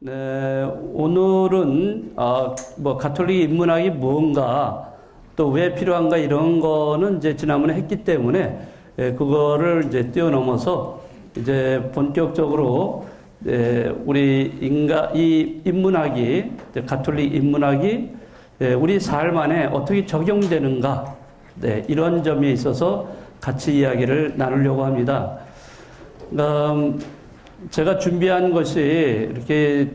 네, 오늘은 가톨릭 인문학이 뭔가 또 왜 필요한가 이런 거는 이제 지난번에 했기 때문에 그거를 이제 뛰어넘어서 이제 본격적으로 우리 이 인문학이 가톨릭 인문학이 우리 삶 안에 어떻게 적용되는가 이런 점에 있어서 같이 이야기를 나누려고 합니다. 제가 준비한 것이 이렇게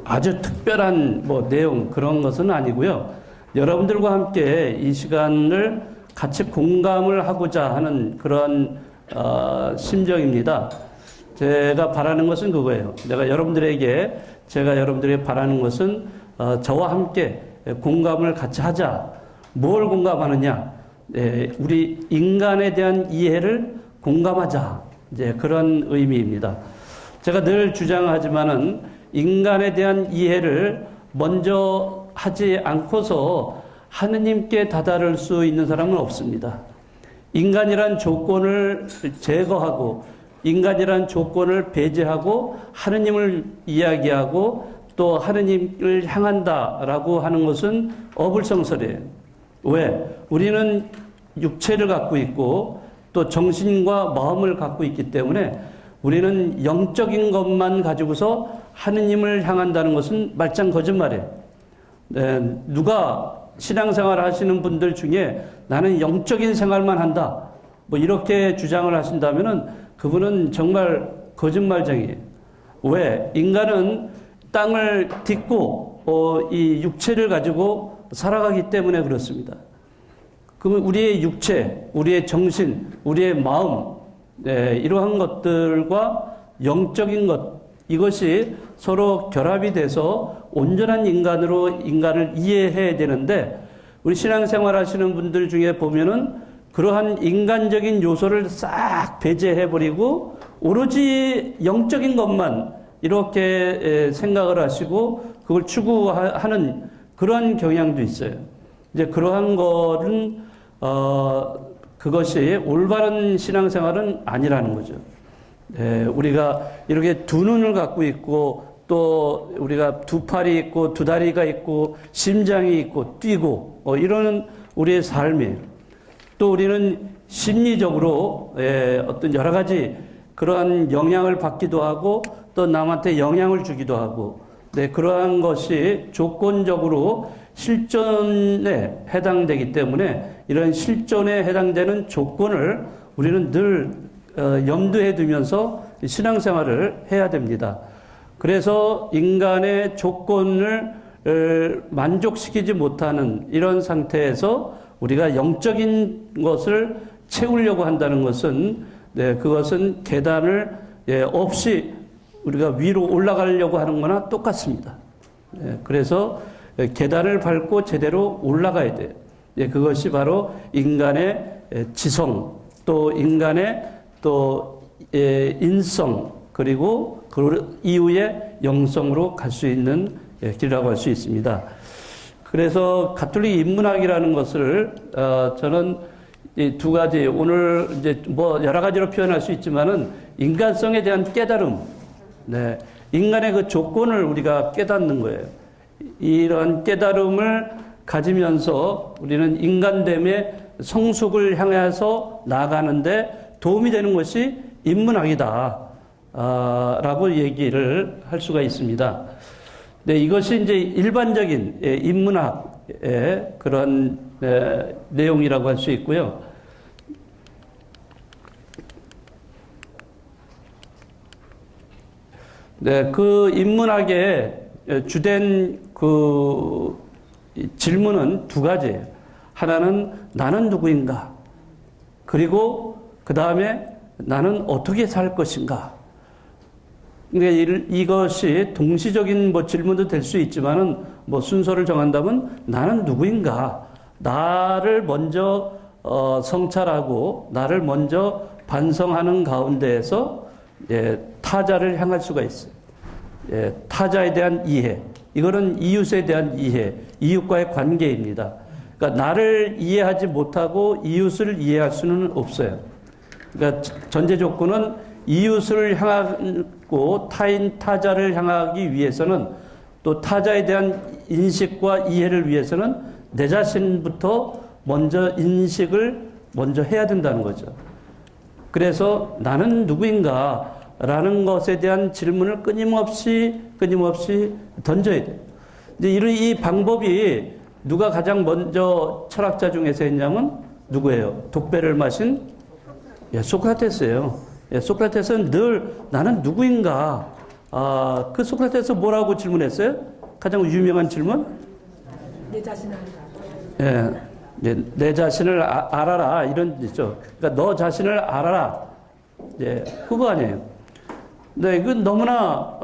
아주 특별한 내용 그런 것은 아니고요. 여러분들과 함께 이 시간을 같이 공감을 하고자 하는 그런 심정입니다. 제가 바라는 것은 그거예요. 제가 여러분들에게 바라는 것은 저와 함께 공감을 같이 하자. 뭘 공감하느냐? 우리 인간에 대한 이해를 공감하자. 이제 그런 의미입니다. 제가 늘 주장하지만은 인간에 대한 이해를 먼저 하지 않고서 하느님께 다다를 수 있는 사람은 없습니다. 인간이란 조건을 제거하고 인간이란 조건을 배제하고 하느님을 이야기하고 또 하느님을 향한다라고 하는 것은 어불성설이에요. 왜? 우리는 육체를 갖고 있고 또 정신과 마음을 갖고 있기 때문에 우리는 영적인 것만 가지고서 하느님을 향한다는 것은 말짱 거짓말이에요. 누가 신앙생활 하시는 분들 중에 나는 영적인 생활만 한다. 이렇게 주장을 하신다면은 그분은 정말 거짓말쟁이에요. 왜? 인간은 땅을 딛고 이 육체를 가지고 살아가기 때문에 그렇습니다. 그러면 우리의 육체, 우리의 정신, 우리의 마음, 이러한 것들과 영적인 것, 이것이 서로 결합이 돼서 온전한 인간을 이해해야 되는데, 우리 신앙생활 하시는 분들 중에 보면은 그러한 인간적인 요소를 싹 배제해버리고, 오로지 영적인 것만 이렇게 생각을 하시고, 그걸 추구하는 그런 경향도 있어요. 이제 그러한 거는, 그것이 올바른 신앙생활은 아니라는 거죠. 우리가 이렇게 두 눈을 갖고 있고 또 우리가 두 팔이 있고 두 다리가 있고 심장이 있고 뛰고 이런 우리의 삶이에요. 또 우리는 심리적으로 어떤 여러 가지 그러한 영향을 받기도 하고 또 남한테 영향을 주기도 하고 그러한 것이 조건적으로 실존에 해당되기 때문에 이런 실존에 해당되는 조건을 우리는 늘 염두에 두면서 신앙생활을 해야 됩니다. 그래서 인간의 조건을 만족시키지 못하는 이런 상태에서 우리가 영적인 것을 채우려고 한다는 것은 그것은 계단을 없이 우리가 위로 올라가려고 하는 거나 똑같습니다. 그래서 계단을 밟고 제대로 올라가야 돼요. 그것이 바로 인간의 지성, 또 인간의 또 인성, 그리고 그 이후에 영성으로 갈 수 있는 길이라고 할 수 있습니다. 그래서 가톨릭 인문학이라는 것을 저는 이 두 가지, 오늘 이제 여러 가지로 표현할 수 있지만은 인간성에 대한 깨달음, 인간의 그 조건을 우리가 깨닫는 거예요. 이런 깨달음을 가지면서 우리는 인간됨의 성숙을 향해서 나아가는데 도움이 되는 것이 인문학이다. 라고 얘기를 할 수가 있습니다. 이것이 이제 일반적인 인문학의 그런 내용이라고 할 수 있고요. 그 인문학의 주된 그 질문은 두 가지예요. 하나는 나는 누구인가? 그리고 그 다음에 나는 어떻게 살 것인가? 그러니까 이것이 동시적인 질문도 될 수 있지만은 순서를 정한다면 나는 누구인가? 나를 먼저 성찰하고 나를 먼저 반성하는 가운데에서 타자를 향할 수가 있어요. 타자에 대한 이해, 이거는 이웃에 대한 이해, 이웃과의 관계입니다. 그러니까 나를 이해하지 못하고 이웃을 이해할 수는 없어요. 그러니까 전제 조건은 이웃을 향하고 타자를 향하기 위해서는 또 타자에 대한 인식과 이해를 위해서는 내 자신부터 먼저 인식을 먼저 해야 된다는 거죠. 그래서 나는 누구인가 라는 것에 대한 질문을 끊임없이 던져야 돼요. 이제 이 방법이 누가 가장 먼저 철학자 중에서 했냐면 누구예요? 독배를 마신 소크라테스예요. 소크라테스는 늘 나는 누구인가? 그 소크라테스 뭐라고 질문했어요? 가장 유명한 질문? 내 자신을 알아라. 내 자신을 알아라 이런 있죠. 그러니까 너 자신을 알아라. 그거 아니에요. 네, 이건 너무나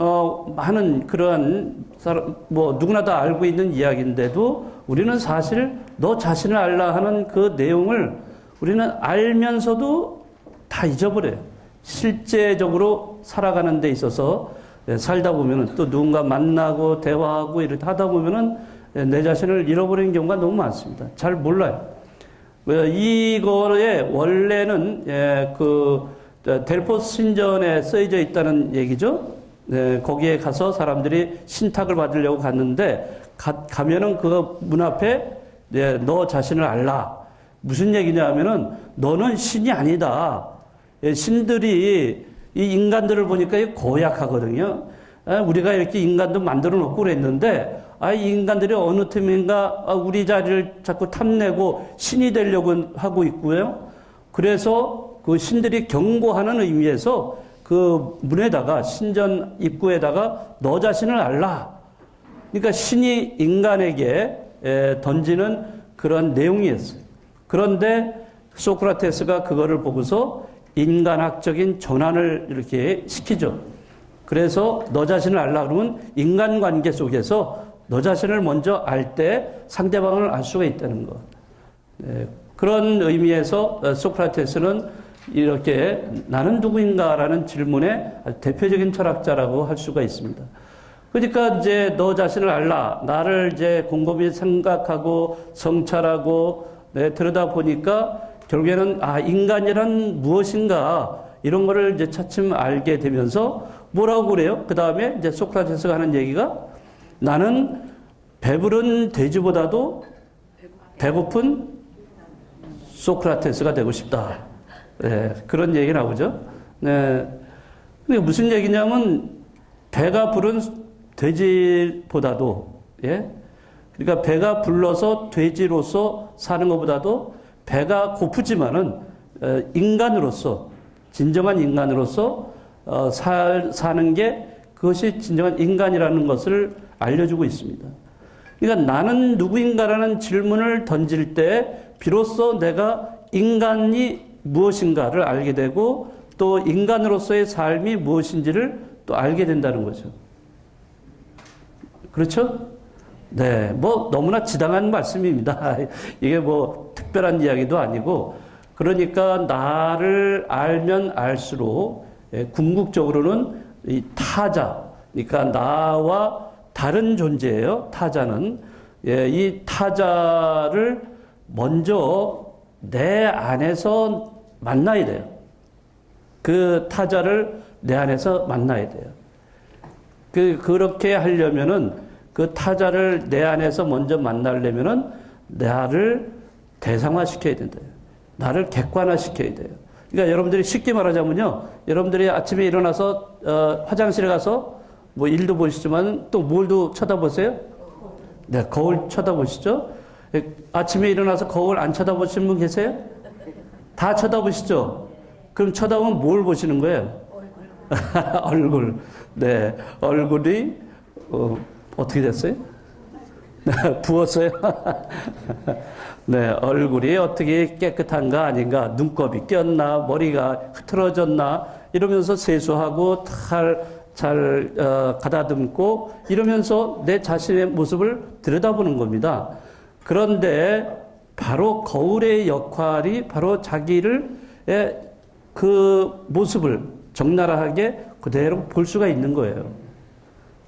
많은 그러한 사람 누구나 다 알고 있는 이야기인데도 우리는 사실 너 자신을 알라 하는 그 내용을 우리는 알면서도 다 잊어버려요. 실제적으로 살아가는 데 있어서 살다 보면은 또 누군가 만나고 대화하고 이렇게 하다 보면은 내 자신을 잃어버리는 경우가 너무 많습니다. 잘 몰라요. 이거에 원래는 델포스 신전에 쓰여져 있다는 얘기죠. 거기에 가서 사람들이 신탁을 받으려고 갔는데 가면은 그 문 앞에 너 자신을 알라. 무슨 얘기냐 하면은 너는 신이 아니다. 신들이 이 인간들을 보니까 고약하거든요. 우리가 이렇게 인간도 만들어 놓고 그랬는데 이 인간들이 어느 틈인가 우리 자리를 자꾸 탐내고 신이 되려고 하고 있고요. 그래서 그 신들이 경고하는 의미에서 그 문에다가 신전 입구에다가 너 자신을 알라. 그러니까 신이 인간에게 던지는 그런 내용이었어요. 그런데 소크라테스가 그거를 보고서 인간학적인 전환을 이렇게 시키죠. 그래서 너 자신을 알라 그러면 인간관계 속에서 너 자신을 먼저 알 때 상대방을 알 수가 있다는 것. 그런 의미에서 소크라테스는 이렇게 나는 누구인가라는 질문의 대표적인 철학자라고 할 수가 있습니다. 그러니까 이제 너 자신을 알라. 나를 이제 곰곰이 생각하고 성찰하고 들여다 보니까 결국에는 인간이란 무엇인가 이런 거를 이제 차츰 알게 되면서 뭐라고 그래요? 그 다음에 이제 소크라테스가 하는 얘기가 나는 배부른 돼지보다도 배고픈 소크라테스가 되고 싶다. 그런 얘기 나오죠. 근데 무슨 얘기냐면 배가 부른 돼지보다도 그러니까 배가 불러서 돼지로서 사는 것보다도 배가 고프지만은 인간으로서 진정한 인간으로서 사는 게 그것이 진정한 인간이라는 것을 알려주고 있습니다. 그러니까 나는 누구인가라는 질문을 던질 때 비로소 내가 인간이 무엇인가를 알게 되고 또 인간으로서의 삶이 무엇인지를 또 알게 된다는 거죠. 그렇죠? 너무나 지당한 말씀입니다. 이게 특별한 이야기도 아니고, 그러니까 나를 알면 알수록, 궁극적으로는 이 타자, 그러니까 나와 다른 존재예요. 타자는. 이 타자를 먼저 내 안에서 만나야 돼요. 그 타자를 내 안에서 만나야 돼요. 그렇게 하려면은 그 타자를 내 안에서 먼저 만나려면은 나를 대상화시켜야 된다. 나를 객관화시켜야 돼요. 그러니까 여러분들이 쉽게 말하자면요. 여러분들이 아침에 일어나서 화장실에 가서 일도 보시지만 또 뭘도 쳐다보세요? 거울 쳐다보시죠? 아침에 일어나서 거울 안 쳐다보시는 분 계세요? 다 쳐다보시죠? 그럼 쳐다보면 뭘 보시는 거예요? 얼굴. 얼굴이 어떻게 됐어요? 부었어요? 얼굴이 어떻게 깨끗한가 아닌가, 눈곱이 꼈나, 머리가 흐트러졌나, 이러면서 세수하고 잘 가다듬고 이러면서 내 자신의 모습을 들여다보는 겁니다. 그런데 바로 거울의 역할이 바로 자기를 그 모습을 적나라하게 그대로 볼 수가 있는 거예요.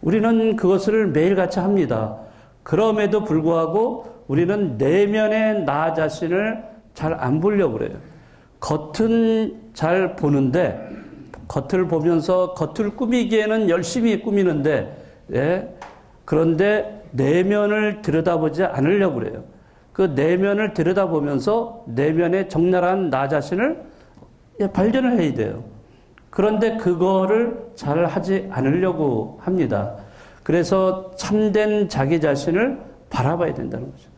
우리는 그것을 매일같이 합니다. 그럼에도 불구하고 우리는 내면의 나 자신을 잘 안 보려고 그래요. 겉은 잘 보는데 겉을 보면서 겉을 꾸미기에는 열심히 꾸미는데, 예, 그런데 내면을 들여다보지 않으려고 그래요. 그 내면을 들여다보면서 내면의 적나라한 나 자신을 발견을 해야 돼요. 그런데 그거를 잘 하지 않으려고 합니다. 그래서 참된 자기 자신을 바라봐야 된다는 거죠.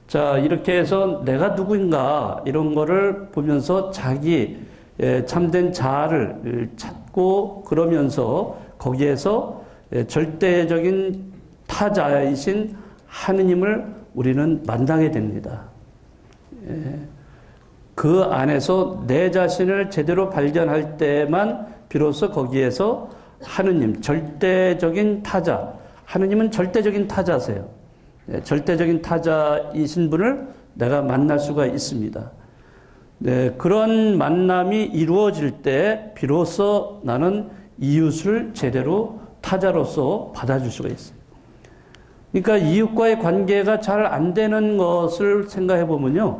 자, 이렇게 해서 내가 누구인가 이런 거를 보면서 자기 참된 자아를 찾고 그러면서 거기에서 절대적인 타자이신 하느님을 우리는 만나게 됩니다. 그 안에서 내 자신을 제대로 발견할 때만 비로소 거기에서 하느님, 절대적인 타자, 하느님은 절대적인 타자세요. 절대적인 타자이신 분을 내가 만날 수가 있습니다. 네, 그런 만남이 이루어질 때 비로소 나는 이웃을 제대로 타자로서 받아줄 수가 있어요. 그러니까 이웃과의 관계가 잘 안 되는 것을 생각해 보면요.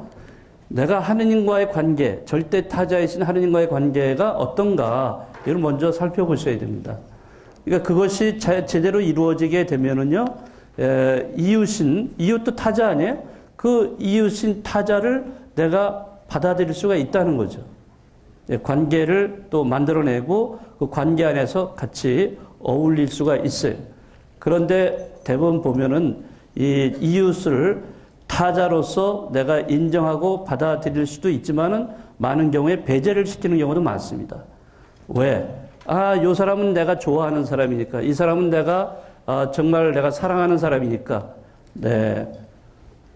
내가 하느님과의 관계, 절대 타자이신 하느님과의 관계가 어떤가, 이걸 먼저 살펴보셔야 됩니다. 그러니까 그것이 제대로 이루어지게 되면은요, 이웃도 타자 아니에요? 그 이웃인 타자를 내가 받아들일 수가 있다는 거죠. 관계를 또 만들어내고 그 관계 안에서 같이 어울릴 수가 있어요. 그런데 대부분 보면은 이 이웃을 타자로서 내가 인정하고 받아들일 수도 있지만은 많은 경우에 배제를 시키는 경우도 많습니다. 왜? 요 사람은 내가 좋아하는 사람이니까. 이 사람은 내가 정말 내가 사랑하는 사람이니까. 네.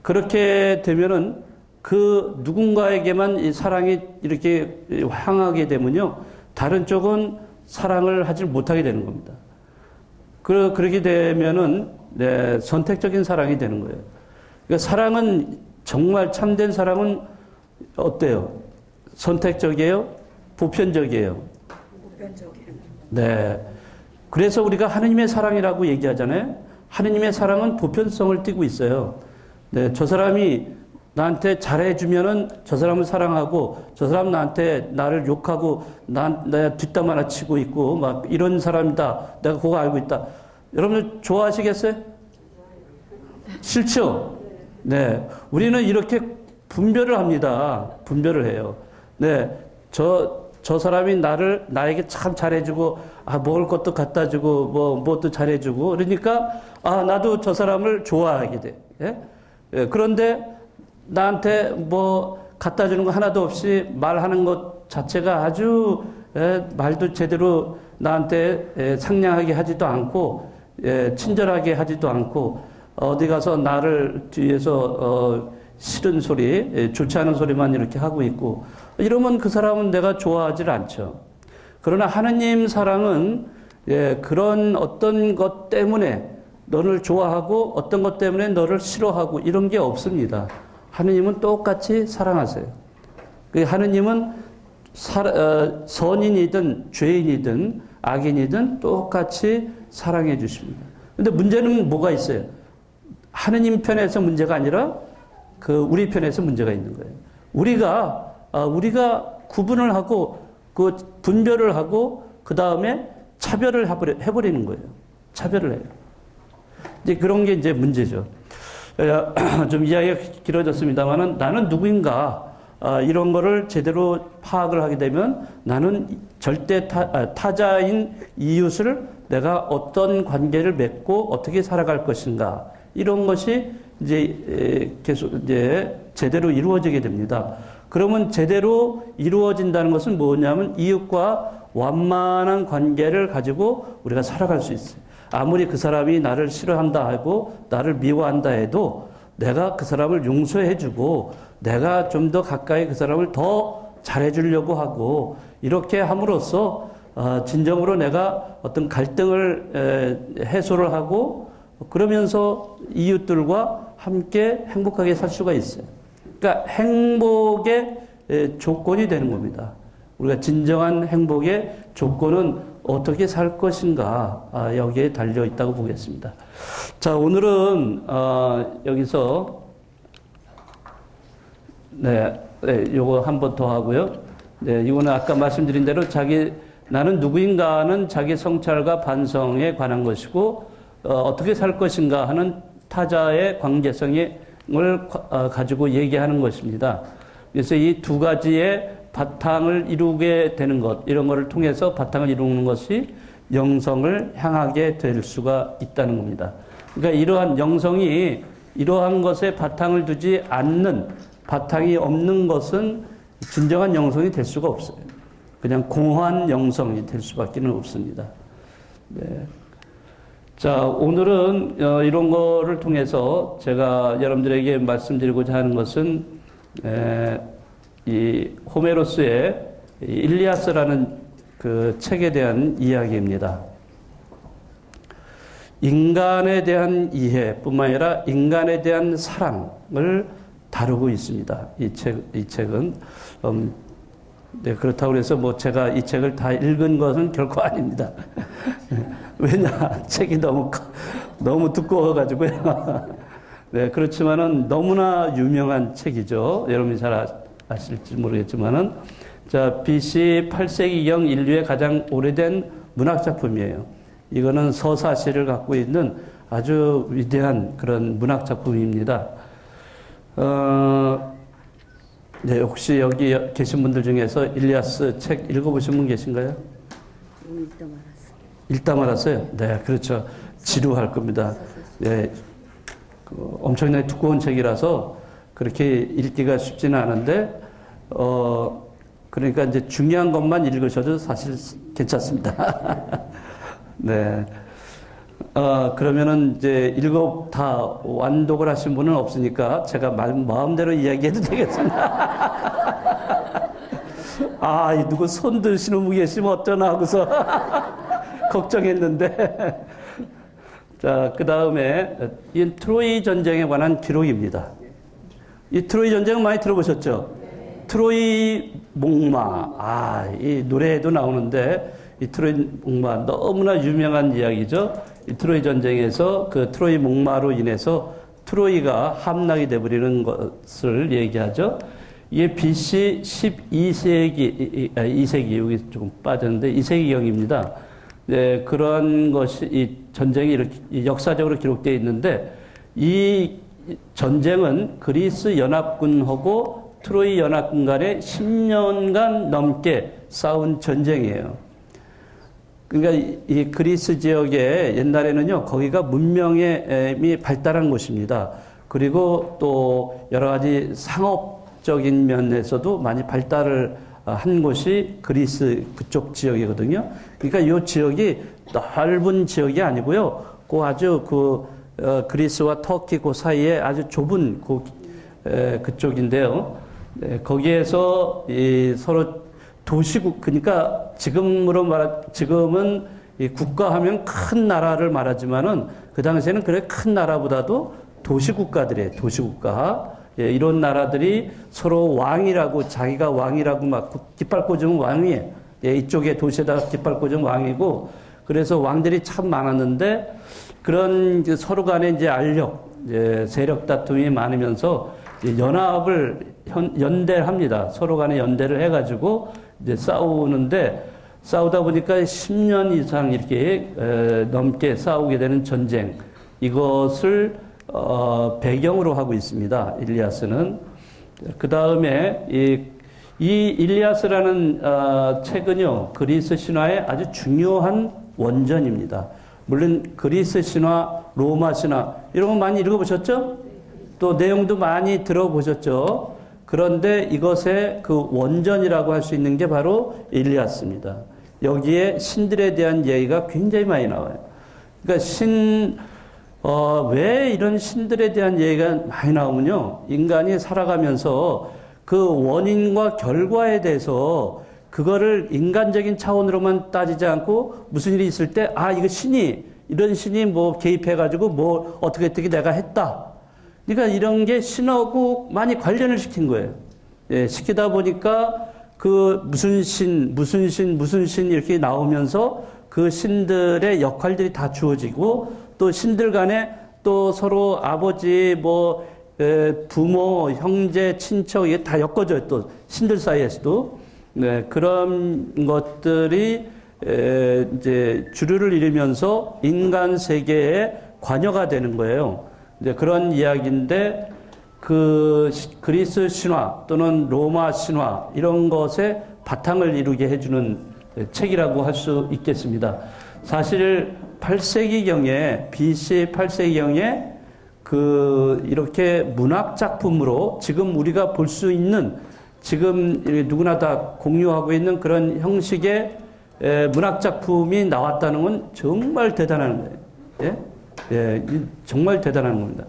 그렇게 되면은 그 누군가에게만 이 사랑이 이렇게 향하게 되면요. 다른 쪽은 사랑을 하지 못하게 되는 겁니다. 그렇게 되면은, 네, 선택적인 사랑이 되는 거예요. 그러니까 사랑은, 정말 참된 사랑은 어때요? 선택적이에요? 보편적이에요? 보편적이에요. 네. 그래서 우리가 하느님의 사랑이라고 얘기하잖아요. 하느님의 사랑은 보편성을 띠고 있어요. 네, 저 사람이 나한테 잘해주면은 저 사람을 사랑하고, 저 사람 나한테 나를 욕하고, 내 뒷담 하나 치고 있고, 막 이런 사람이다. 내가 그거 알고 있다. 여러분들 좋아하시겠어요? 싫죠? 네. 우리는 이렇게 분별을 합니다. 분별을 해요. 네. 저 사람이 나에게 참 잘해주고, 먹을 것도 갖다 주고, 뭐도 잘해주고, 그러니까, 나도 저 사람을 좋아하게 돼. 예? 예, 그런데, 나한테 뭐 갖다 주는 거 하나도 없이 말하는 것 자체가 아주 말도 제대로 나한테 상냥하게 하지도 않고 친절하게 하지도 않고 어디 가서 나를 뒤에서 싫은 소리, 좋지 않은 소리만 이렇게 하고 있고 이러면 그 사람은 내가 좋아하지 않죠. 그러나 하느님 사랑은 그런 어떤 것 때문에 너를 좋아하고 어떤 것 때문에 너를 싫어하고 이런 게 없습니다. 하느님은 똑같이 사랑하세요. 하느님은 선인이든 죄인이든 악인이든 똑같이 사랑해 주십니다. 근데 문제는 뭐가 있어요? 하느님 편에서 문제가 아니라 우리 편에서 문제가 있는 거예요. 우리가 구분을 하고 그 분별을 하고 그 다음에 차별을 해버리는 거예요. 차별을 해요. 이제 그런 게 이제 문제죠. 좀 이야기가 길어졌습니다만은 나는 누구인가 이런 거를 제대로 파악을 하게 되면 나는 절대 타자인 이웃을 내가 어떤 관계를 맺고 어떻게 살아갈 것인가 이런 것이 이제 계속 이제 제대로 이루어지게 됩니다. 그러면 제대로 이루어진다는 것은 뭐냐면 이웃과 완만한 관계를 가지고 우리가 살아갈 수 있어요. 아무리 그 사람이 나를 싫어한다 하고 나를 미워한다 해도 내가 그 사람을 용서해주고 내가 좀 더 가까이 그 사람을 더 잘해주려고 하고 이렇게 함으로써 진정으로 내가 어떤 갈등을 해소를 하고 그러면서 이웃들과 함께 행복하게 살 수가 있어요. 그러니까 행복의 조건이 되는 겁니다. 우리가 진정한 행복의 조건은 어떻게 살 것인가 여기에 달려 있다고 보겠습니다. 자, 오늘은 여기서 요거 한 번 더 하고요. 네, 이거는 아까 말씀드린 대로 자기 나는 누구인가는 자기 성찰과 반성에 관한 것이고 어떻게 살 것인가 하는 타자의 관계성을 가지고 얘기하는 것입니다. 그래서 이 두 가지의 바탕을 이루게 되는 것, 이런 것을 통해서 바탕을 이루는 것이 영성을 향하게 될 수가 있다는 겁니다. 그러니까 이러한 영성이 이러한 것에 바탕을 두지 않는, 바탕이 없는 것은 진정한 영성이 될 수가 없어요. 그냥 공허한 영성이 될 수밖에 없습니다. 네. 자, 오늘은 이런 거를 통해서 제가 여러분들에게 말씀드리고자 하는 것은 이 호메로스의 일리아스라는 그 책에 대한 이야기입니다. 인간에 대한 이해뿐만 아니라 인간에 대한 사랑을 다루고 있습니다. 이 책은 네, 그렇다고 해서 뭐 제가 이 책을 다 읽은 것은 결코 아닙니다. 왜냐, 책이 너무 두꺼워가지고요. 네, 그렇지만은 너무나 유명한 책이죠. 여러분이 잘 아실지 모르겠지만은, 자, BC 8세기경 인류의 가장 오래된 문학작품이에요. 이거는 서사시를 갖고 있는 아주 위대한 그런 문학작품입니다. 네, 혹시 여기 계신 분들 중에서 일리아스 책 읽어보신 분 계신가요? 읽다 말았어요. 네, 그렇죠. 지루할 겁니다. 네, 엄청나게 두꺼운 책이라서 그렇게 읽기가 쉽지는 않은데, 그러니까 이제 중요한 것만 읽으셔도 사실 괜찮습니다. 네. 그러면은 이제 다 완독을 하신 분은 없으니까 제가 마음대로 이야기해도 되겠습니다. 아, 누구 손 드시는 분 계시면 어쩌나 하고서 걱정했는데. 자, 그 다음에 이 트로이 전쟁에 관한 기록입니다. 이 트로이 전쟁 많이 들어보셨죠? 트로이 목마. 이 노래에도 나오는데 이 트로이 목마 너무나 유명한 이야기죠. 이 트로이 전쟁에서 그 트로이 목마로 인해서 트로이가 함락이 되어버리는 것을 얘기하죠. 이게 BC 2세기, 여기 조금 빠졌는데 2세기경입니다. 네, 그런 것이, 이 전쟁이 이렇게 역사적으로 기록되어 있는데, 이 전쟁은 그리스 연합군하고 트로이 연합군 간에 10년간 넘게 싸운 전쟁이에요. 그러니까 이 그리스 지역에 옛날에는요, 거기가 문명이 발달한 곳입니다. 그리고 또 여러 가지 상업적인 면에서도 많이 발달을 한 곳이 그리스 그쪽 지역이거든요. 그러니까 이 지역이 넓은 지역이 아니고요. 아주 그리스와 터키 그 사이에 아주 좁은 그쪽인데요. 네, 거기에서 서로 도시국, 그러니까 지금은 이 국가하면 큰 나라를 말하지만은 그 당시에는 그래 큰 나라보다도 도시국가들이에요. 도시국가. 예, 이런 나라들이 서로 왕이라고, 자기가 왕이라고 막 깃발 꽂으면 왕이에요. 예, 이쪽에 도시에다가 깃발 꽂으면 왕이고, 그래서 왕들이 참 많았는데, 그런 서로 간에 이제 세력 다툼이 많으면서 연합을, 연대를 합니다. 서로 간에 연대를 해가지고 이제 싸우다 보니까 10년 이상 이렇게 넘게 싸우게 되는 전쟁, 이것을 배경으로 하고 있습니다. 일리아스는. 그 다음에 이 일리아스라는 책은요, 그리스 신화의 아주 중요한 원전입니다. 물론 그리스 신화, 로마 신화 이런 거 많이 읽어보셨죠? 또 내용도 많이 들어보셨죠? 그런데 이것의 그 원전이라고 할 수 있는 게 바로 일리아스입니다. 여기에 신들에 대한 얘기가 굉장히 많이 나와요. 그러니까 왜 이런 신들에 대한 얘기가 많이 나오면요, 인간이 살아가면서 그 원인과 결과에 대해서 그거를 인간적인 차원으로만 따지지 않고 무슨 일이 있을 때, 이거 이런 신이 뭐 개입해가지고 뭐 어떻게 내가 했다. 그러니까 이런 게 신하고 많이 관련을 시킨 거예요. 예, 시키다 보니까 그 무슨 신 이렇게 나오면서 그 신들의 역할들이 다 주어지고, 또 신들 간에 또 서로 아버지, 부모, 형제, 친척, 이게 다 엮어져요. 또 신들 사이에서도. 네, 그런 것들이 이제 주류를 이루면서 인간 세계의 관여가 되는 거예요. 이제 그런 이야기인데 그 그리스 신화 또는 로마 신화 이런 것에 바탕을 이루게 해주는 책이라고 할 수 있겠습니다. 사실 8세기경에 BC 8세기경에 이렇게 문학 작품으로 지금 우리가 볼 수 있는 지금 누구나 다 공유하고 있는 그런 형식의 문학 작품이 나왔다는 건 정말 대단한 거예요. 예? 예, 정말 대단한 겁니다.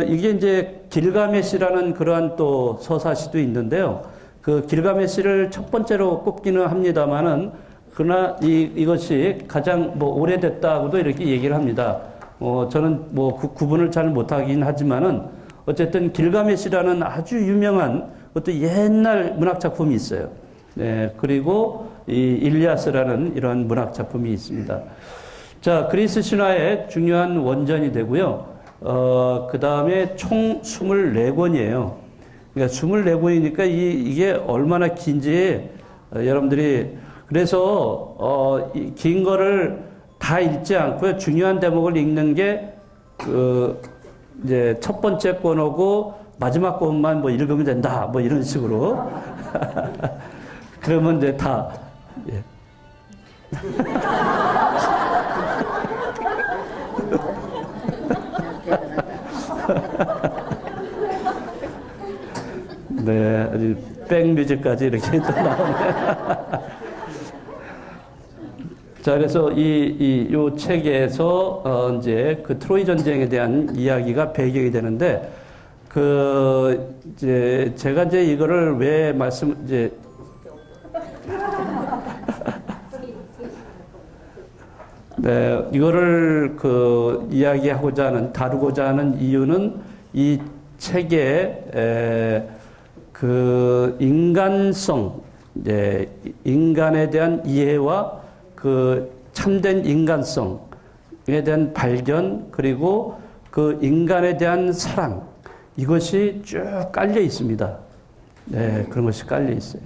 이게 이제 길가메시라는 그러한 또 서사시도 있는데요. 그 길가메시를 첫 번째로 꼽기는 합니다만은 그러나 이것이 가장 오래됐다고도 이렇게 얘기를 합니다. 저는 구분을 잘 못하긴 하지만은 어쨌든 길가메시라는 아주 유명한 어떤 옛날 문학 작품이 있어요. 네, 그리고 이 일리아스라는 이런 문학 작품이 있습니다. 자, 그리스 신화의 중요한 원전이 되고요. 그 다음에 총 24권이에요. 그러니까 24권이니까 이게 얼마나 긴지 여러분들이 그래서 긴 거를 다 읽지 않고요. 중요한 대목을 읽는 게 이제 첫 번째 권하고 마지막 권만 읽으면 된다. 이런 식으로. 그러면 이제 다 예. 네, 아주 백뮤직까지 이렇게 또 나오네. 자, 그래서 요 책에서 이제 그 트로이 전쟁에 대한 이야기가 배경이 되는데 이제 제가 이제 이거를 왜 네, 이거를 이야기하고자 하는, 다루고자 하는 이유는 이 책의 인간성, 이제 인간에 대한 이해와 참된 인간성에 대한 발견, 그리고 인간에 대한 사랑, 이것이 쭉 깔려 있습니다. 네, 그런 것이 깔려 있어요.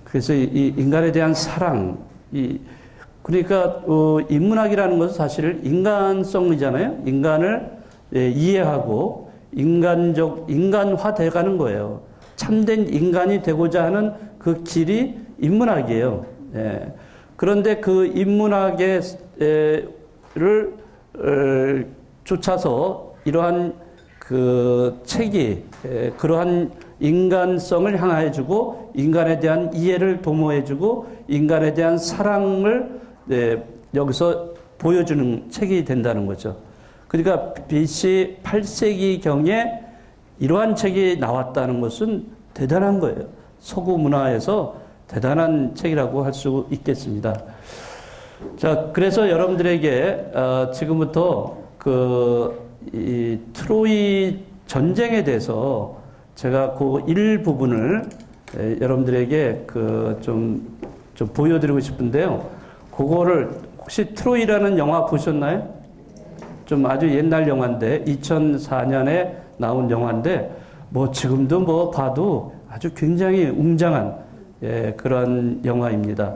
그래서 이 인간에 대한 사랑, 그러니까 인문학이라는 것은 사실 인간성이잖아요. 인간을 이해하고 인간화돼가는 거예요. 참된 인간이 되고자 하는 그 길이 인문학이에요. 예. 그런데 그 인문학을 쫓아서 이러한 책이 그러한 인간성을 향해주고 인간에 대한 이해를 도모해주고 인간에 대한 사랑을 여기서 보여주는 책이 된다는 거죠. 그러니까 BC 8세기경에 이러한 책이 나왔다는 것은 대단한 거예요. 서구 문화에서 대단한 책이라고 할 수 있겠습니다. 자, 그래서 여러분들에게 지금부터 이 트로이 전쟁에 대해서 제가 그 일부분을 여러분들에게 좀 보여드리고 싶은데요. 그거를 혹시 트로이라는 영화 보셨나요? 좀 아주 옛날 영화인데 2004년에 나온 영화인데 지금도 봐도 아주 굉장히 웅장한 그런 영화입니다.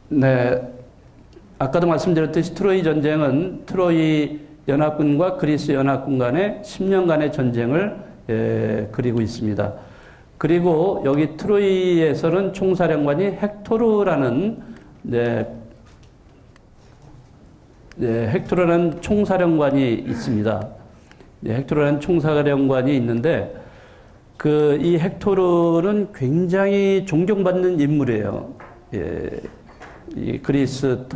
네, 아까도 말씀드렸듯이 트로이 전쟁은 트로이 연합군과 그리스 연합군 간의 10년간의 전쟁을 그리고 있습니다. 그리고 여기 트로이에서는 총사령관이 헥토르라는 헥토르라는 총사령관이 있습니다. 헥토르라는 총사령관이 있는데 이 헥토르는 굉장히 존경받는 인물이에요. 이 그리스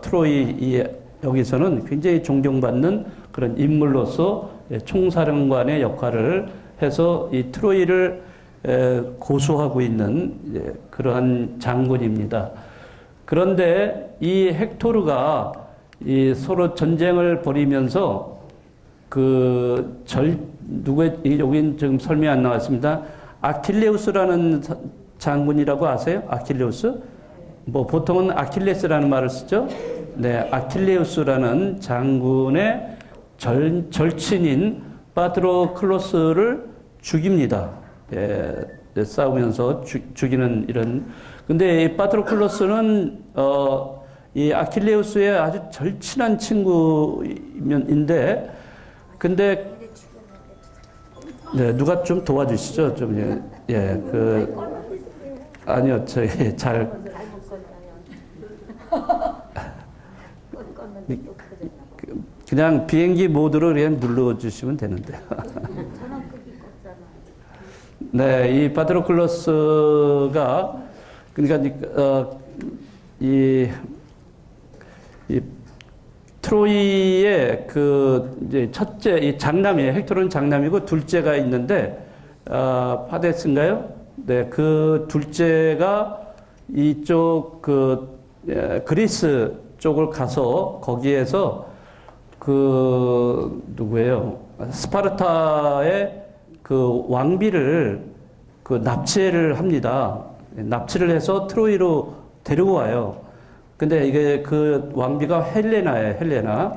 트로이 여기서는 굉장히 존경받는 그런 인물로서 총사령관의 역할을 해서 이 트로이를 고수하고 있는 그러한 장군입니다. 그런데 이 헥토르가 서로 전쟁을 벌이면서 여긴 지금 설명이 안 나왔습니다. 아킬레우스라는 장군이라고 아세요? 아킬레우스? 보통은 아킬레스라는 말을 쓰죠. 네, 아킬레우스라는 장군의 절친인 파트로클로스를 죽입니다. 싸우면서 죽이는 이런. 근데 이 파트로클로스는 이 아킬레우스의 아주 절친한 친구인데, 근데 네, 누가 좀 도와주시죠? 좀 아니요, 저희 잘 그냥 비행기 모드로 그냥 눌러주시면 되는데. 네, 이 파트로클로스가 그러니까 이 트로이의 그 이제 첫째 이 장남이에요. 헥토르는 장남이고 둘째가 있는데 파데스인가요? 네, 그 둘째가 이쪽 그리스 쪽을 가서 거기에서 그 누구예요? 스파르타의 그 왕비를 그 납치를 합니다. 납치를 해서 트로이로 데리고 와요. 근데 이게 그 왕비가 헬레나예요, 헬레나.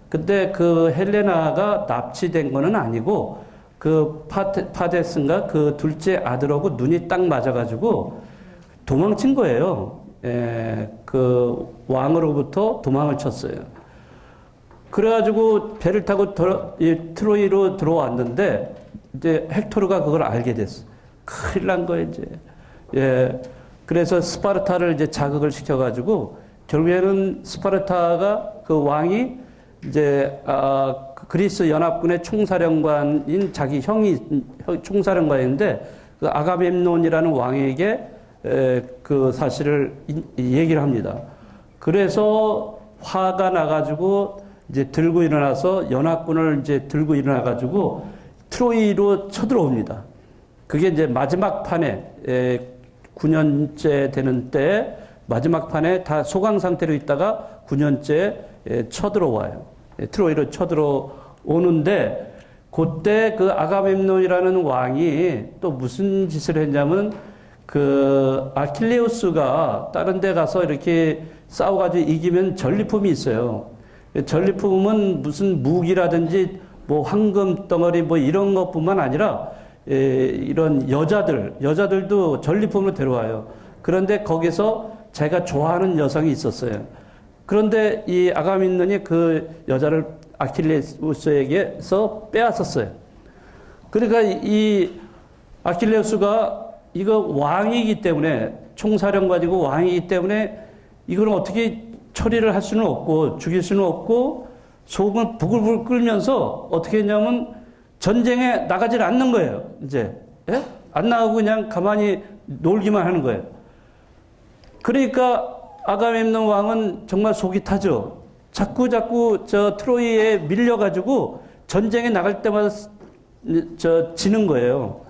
근데 그 헬레나가 납치된 거는 아니고 그 파데스인가 그 둘째 아들하고 눈이 딱 맞아가지고 도망친 거예요. 그 왕으로부터 도망을 쳤어요. 그래가지고 배를 타고 트로이로 들어왔는데 이제 헥토르가 그걸 알게 됐어. 큰일 난 거예요, 이제. 그래서 스파르타를 이제 자극을 시켜가지고 결국에는 스파르타가 그 왕이 이제 그리스 연합군의 총사령관인 자기 형이 총사령관인데 그 아가멤논이라는 왕에게 그 사실을 얘기를 합니다. 그래서 화가 나가지고 이제 들고 일어나서 연합군을 이제 들고 일어나가지고 트로이로 쳐들어옵니다. 그게 이제 마지막 판에 9년째 되는 때 마지막 판에 다 소강 상태로 있다가 9년째 쳐들어와요. 트로이로 쳐들어오는데 그때 그 아가멤논이라는 왕이 또 무슨 짓을 했냐면 그 아킬레우스가 다른 데 가서 이렇게 싸워가지고 이기면 전리품이 있어요. 전리품은 무슨 무기라든지 뭐 황금 덩어리 뭐 이런 것뿐만 아니라 이런 여자들도 전리품으로 데려와요. 그런데 거기서 자기가 좋아하는 여성이 있었어요. 그런데 이 아가멤논이 그 여자를 아킬레우스에게서 빼앗았어요. 그러니까 이 아킬레우스가 이거 왕이기 때문에 총사령관이고 왕이기 때문에 이걸 어떻게 처리를 할 수는 없고 죽일 수는 없고 속을 부글부글 끓면서 어떻게 했냐면 전쟁에 나가질 않는 거예요. 이제 안 나가고 그냥 가만히 놀기만 하는 거예요. 그러니까 아가멤논 왕은 정말 속이 타죠. 자꾸 저 트로이에 밀려가지고 전쟁에 나갈 때마다 지는 거예요.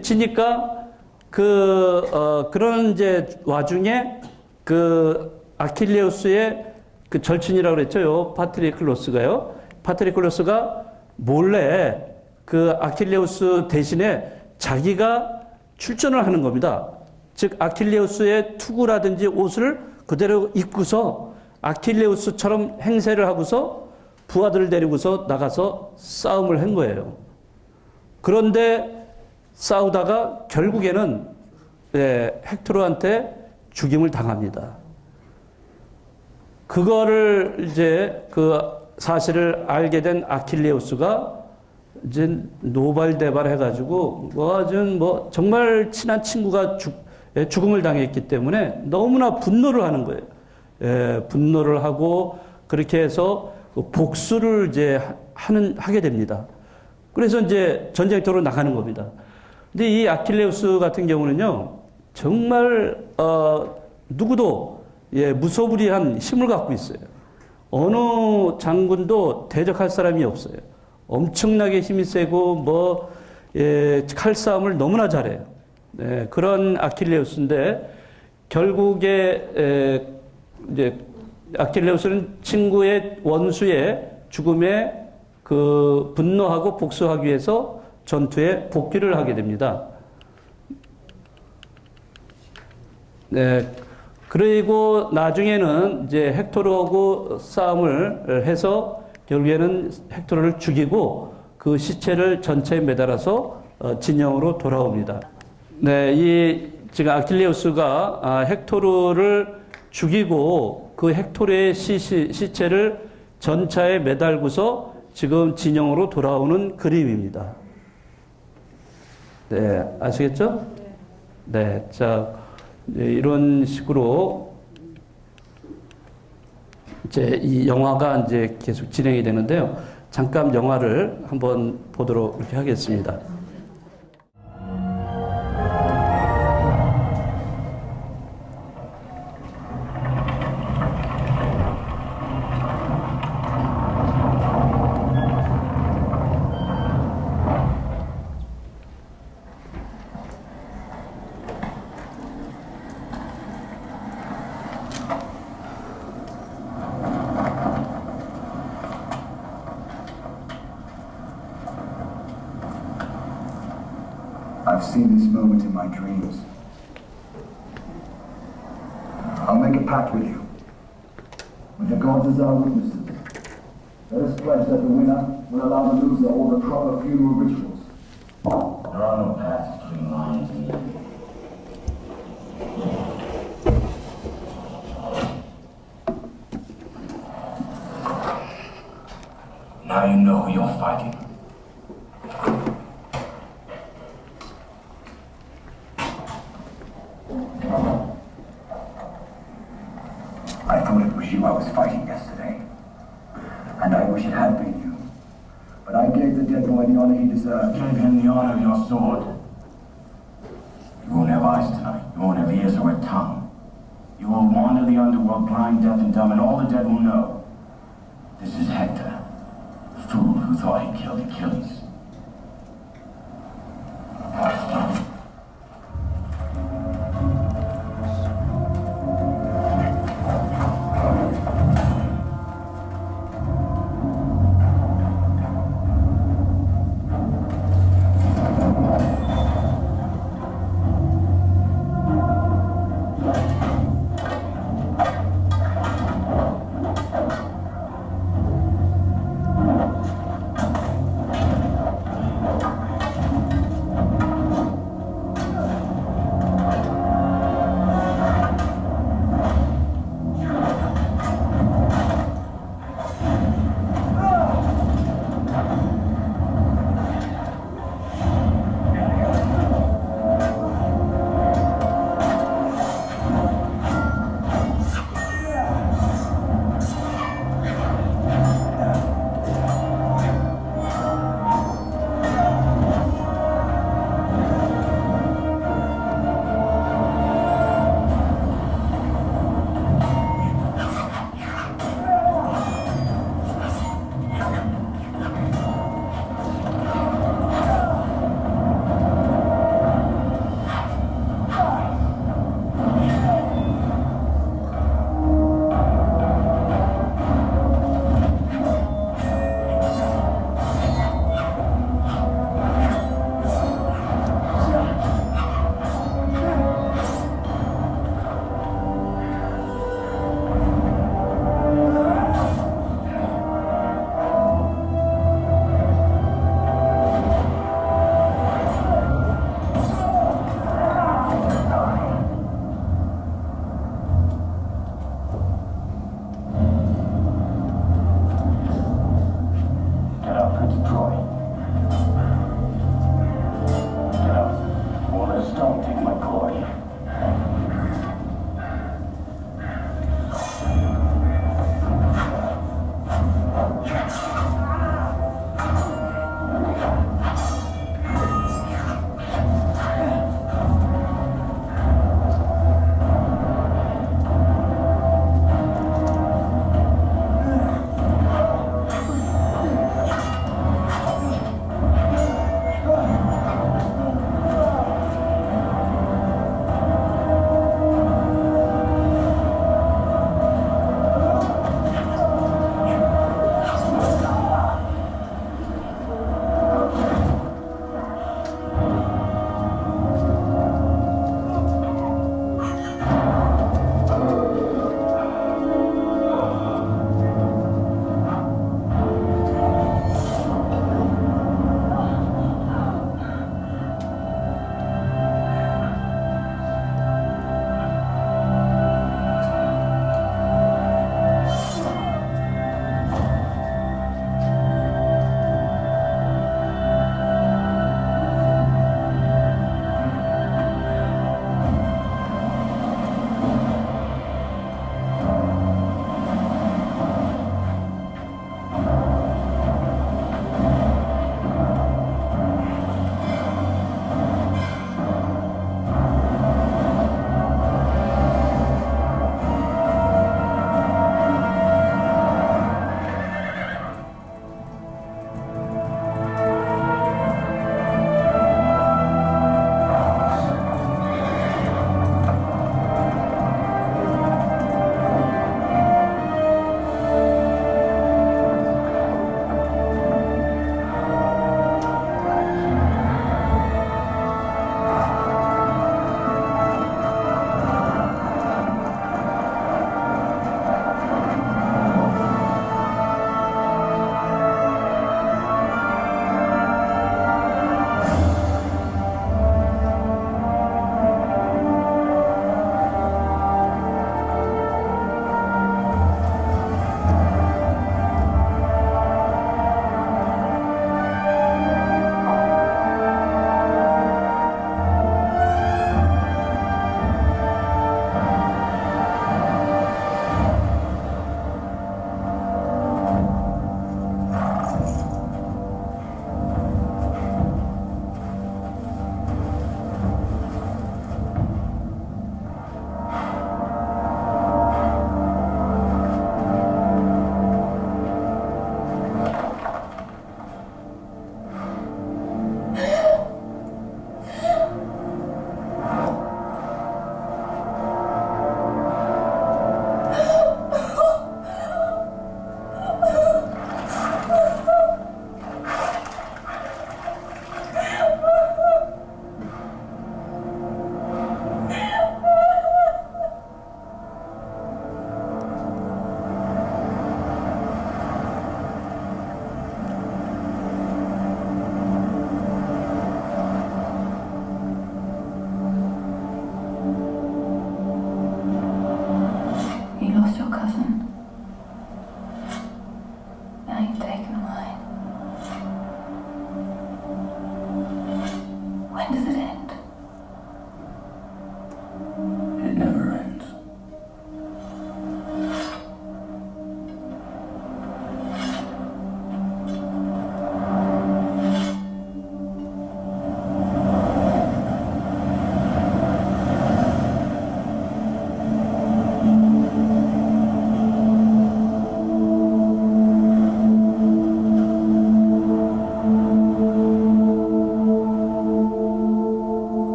지니까 그런 이제 와중에 그 아킬레우스의 그 절친이라고 그랬죠. 파트리클로스가요. 파트리클로스가 몰래 그 아킬레우스 대신에 자기가 출전을 하는 겁니다. 즉 아킬레우스의 투구라든지 옷을 그대로 입고서 아킬레우스처럼 행세를 하고서 부하들을 데리고서 나가서 싸움을 한 거예요. 그런데 싸우다가 결국에는 헥토르한테 죽임을 당합니다. 그거를 이제 그 사실을 알게 된 아킬레우스가 이제 노발대발 해가지고 뭐 정말 친한 친구가 죽음을 당했기 때문에 너무나 분노를 하는 거예요. 분노를 하고 그렇게 해서 복수를 이제 하게 됩니다. 그래서 이제 전쟁터로 나가는 겁니다. 근데 이 아킬레우스 같은 경우는요, 정말 누구도 무소불위한 힘을 갖고 있어요. 어느 장군도 대적할 사람이 없어요. 엄청나게 힘이 세고 칼싸움을 너무나 잘해요. 그런 아킬레우스인데 결국에 이제 아킬레우스는 친구의 원수의 죽음에 그 분노하고 복수하기 위해서 전투에 복귀를 하게 됩니다. 그리고 나중에는 이제 헥토르하고 싸움을 해서 결국에는 헥토르를 죽이고 그 시체를 전차에 매달아서 진영으로 돌아옵니다. 네, 이 지금 아킬레우스가 헥토르를 죽이고 그 헥토르의 시체를 전차에 매달고서 지금 진영으로 돌아오는 그림입니다. 네, 아시겠죠? 네, 자, 이런 식으로 이제 이 영화가 이제 계속 진행이 되는데요. 잠깐 영화를 한번 보도록 이렇게 하겠습니다. I've seen this moment in my dreams. I'll make a pact with you. When the gods as our witnesses, let us pledge that the winner will allow the loser all the proper funeral rituals. There are no paths between lions and men. Now you know who you're fighting. I thought it was you I was fighting yesterday. And I wish it had been you. But I gave the dead boy the honor he deserved. Gave him the honor of your sword. You won't have eyes tonight. You won't have ears or a tongue. You will wander the underworld blind, deaf, and dumb, and all the dead will know. This is Hector, the fool who thought he killed Achilles.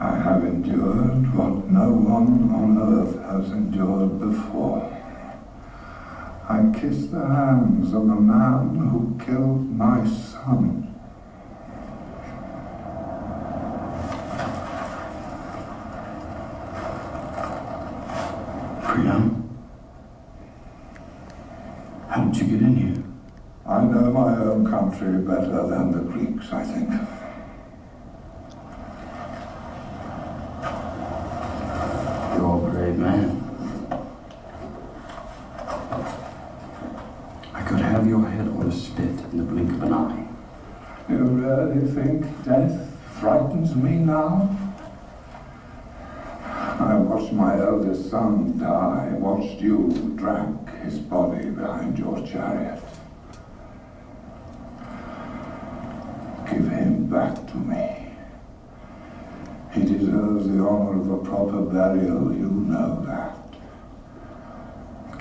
I have endured what no one on earth has endured before. I kiss the hands of the man who killed my son. Priam? How did you get in here? I know my own country better than the Greeks, I think. You're a brave man. I could have your head on a spit in the blink of an eye. You really think death frightens me now? I watched my eldest son die, watched you drag his body behind your chariot. Give him back to me. He deserves the honor of a proper burial, you know that.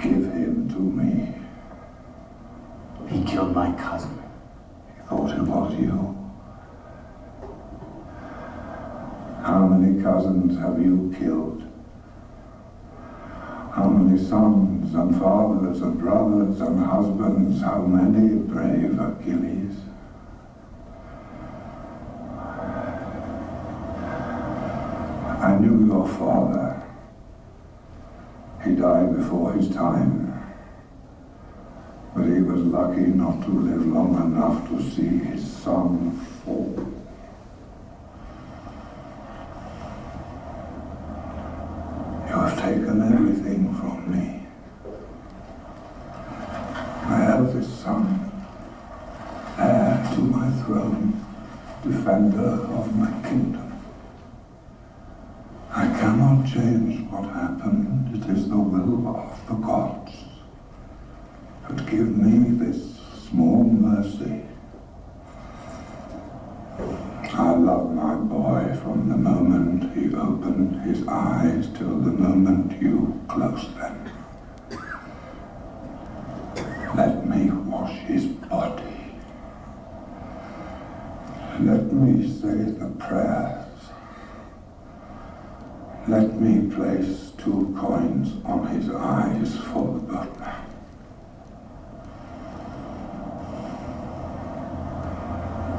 Give him to me. He killed my cousin. He thought it was you. How many cousins have you killed? How many sons and fathers and brothers and husbands? How many brave Achilles? I knew your father. He died before his time. But he was lucky not to live long enough to see his son fall. You have taken everything from me. My eldest son, heir to my throne, defender of my kingdom. I cannot change what happened. It is the will of the gods. But give me this small mercy. I love my boy from the moment he opened his eyes till the moment you closed them. Let me wash his body. Let me say the prayers. Let me place 2 coins on his eyes for the boatman.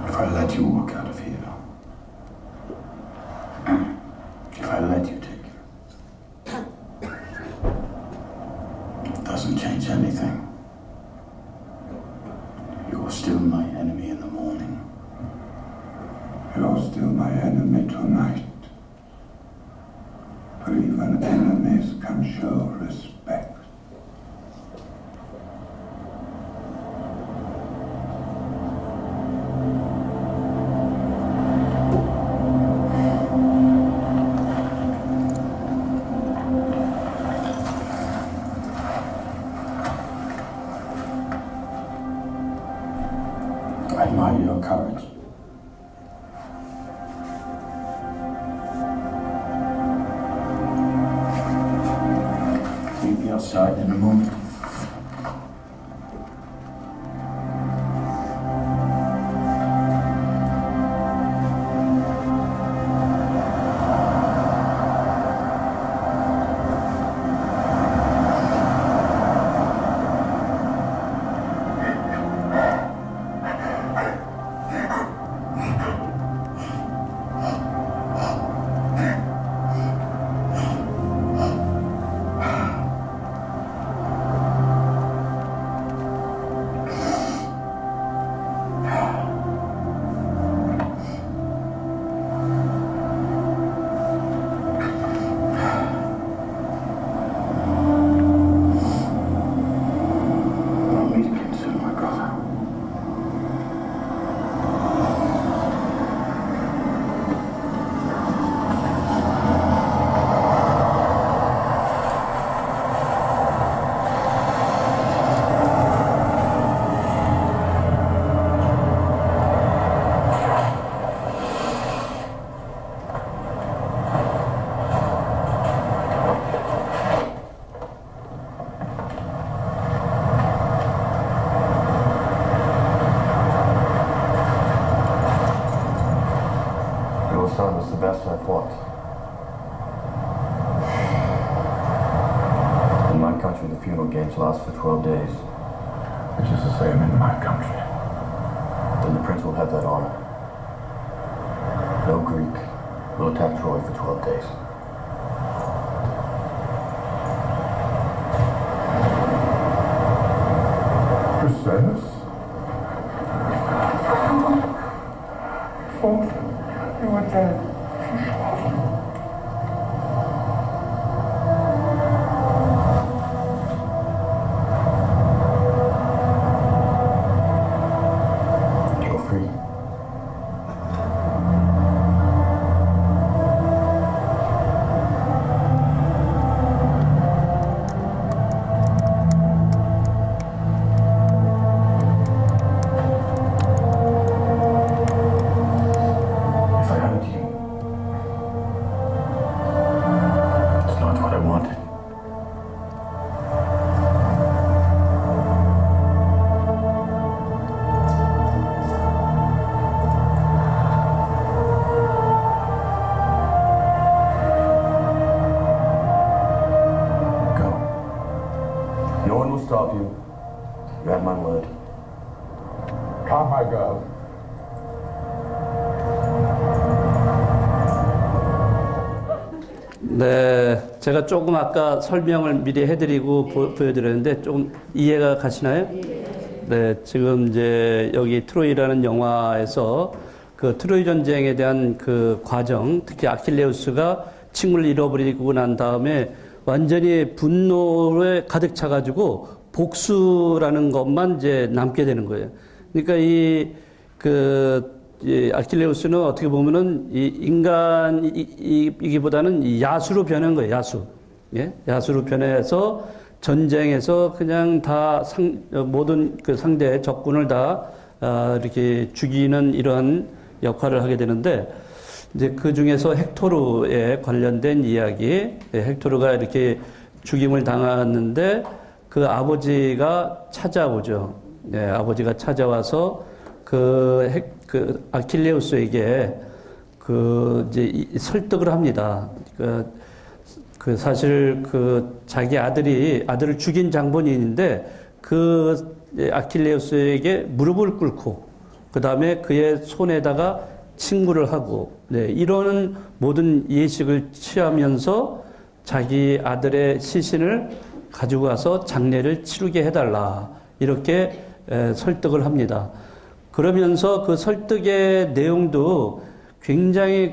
If I let you walk out of here, if I let you take her, it doesn't change anything. You're still my enemy in the morning. You're still my enemy tonight. But even enemies can show respect. I admire your courage. Meet me outside in a moment. was the best I fought. In my country, the funeral games last for 12 days. Which is the same in my country. Then the prince will have that honor. No Greek will attack Troy for 12 days. Chrysalis? Thought you were dead. Go free. If I hurt you, it's not what I wanted. Go. No one will stop you. You have my word. Come, my girl. 네, 제가 조금 아까 설명을 미리 해드리고 보여드렸는데 좀 이해가 가시나요? 네, 지금 이제 여기 트로이라는 영화에서 그 트로이 전쟁에 대한 그 과정, 특히 아킬레우스가 친구를 잃어버리고 난 다음에 완전히 분노에 가득 차가지고 복수라는 것만 이제 남게 되는 거예요. 그러니까 이 아킬레우스는 어떻게 보면은 이 인간이기보다는 이 야수로 변한 거예요, 야수. 예? 야수로 변해서 전쟁에서 그냥 다 모든 그 상대 적군을 다 이렇게 죽이는 이런 역할을 하게 되는데, 이제 그 중에서 헥토르에 관련된 이야기, 헥토르가 이렇게 죽임을 당했는데 그 아버지가 찾아오죠. 네, 아버지가 찾아와서 그 아킬레우스에게 이제 설득을 합니다. 사실 자기 아들을 죽인 장본인인데 그 아킬레우스에게 무릎을 꿇고 그 다음에 그의 손에다가 친구를 하고, 네, 이런 모든 예식을 취하면서 자기 아들의 시신을 가지고 가서 장례를 치르게 해달라, 이렇게 설득을 합니다. 그러면서 그 설득의 내용도 굉장히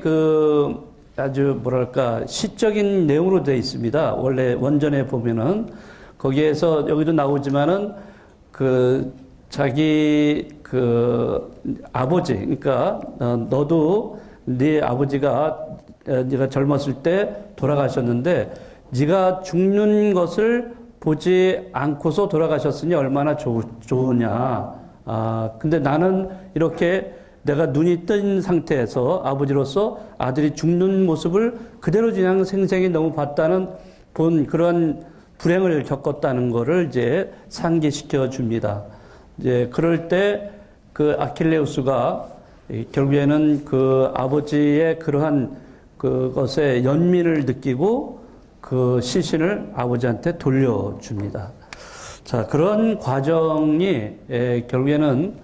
아주 뭐랄까 시적인 내용으로 되어 있습니다. 원래 원전에 보면은 거기에서 여기도 나오지만은 자기 아버지, 그러니까 너도 네 아버지가 네가 젊었을 때 돌아가셨는데 네가 죽는 것을 보지 않고서 돌아가셨으니 얼마나 좋으냐. 근데 나는 이렇게 내가 눈이 뜬 상태에서 아버지로서 아들이 죽는 모습을 그대로 그냥 생생히 너무 봤다는 그런 불행을 겪었다는 거를 이제 상기시켜 줍니다. 이제 그럴 때 그 아킬레우스가 결국에는 그 아버지의 그러한 그것에 연민을 느끼고 그 시신을 아버지한테 돌려줍니다. 자, 그런 과정이 결국에는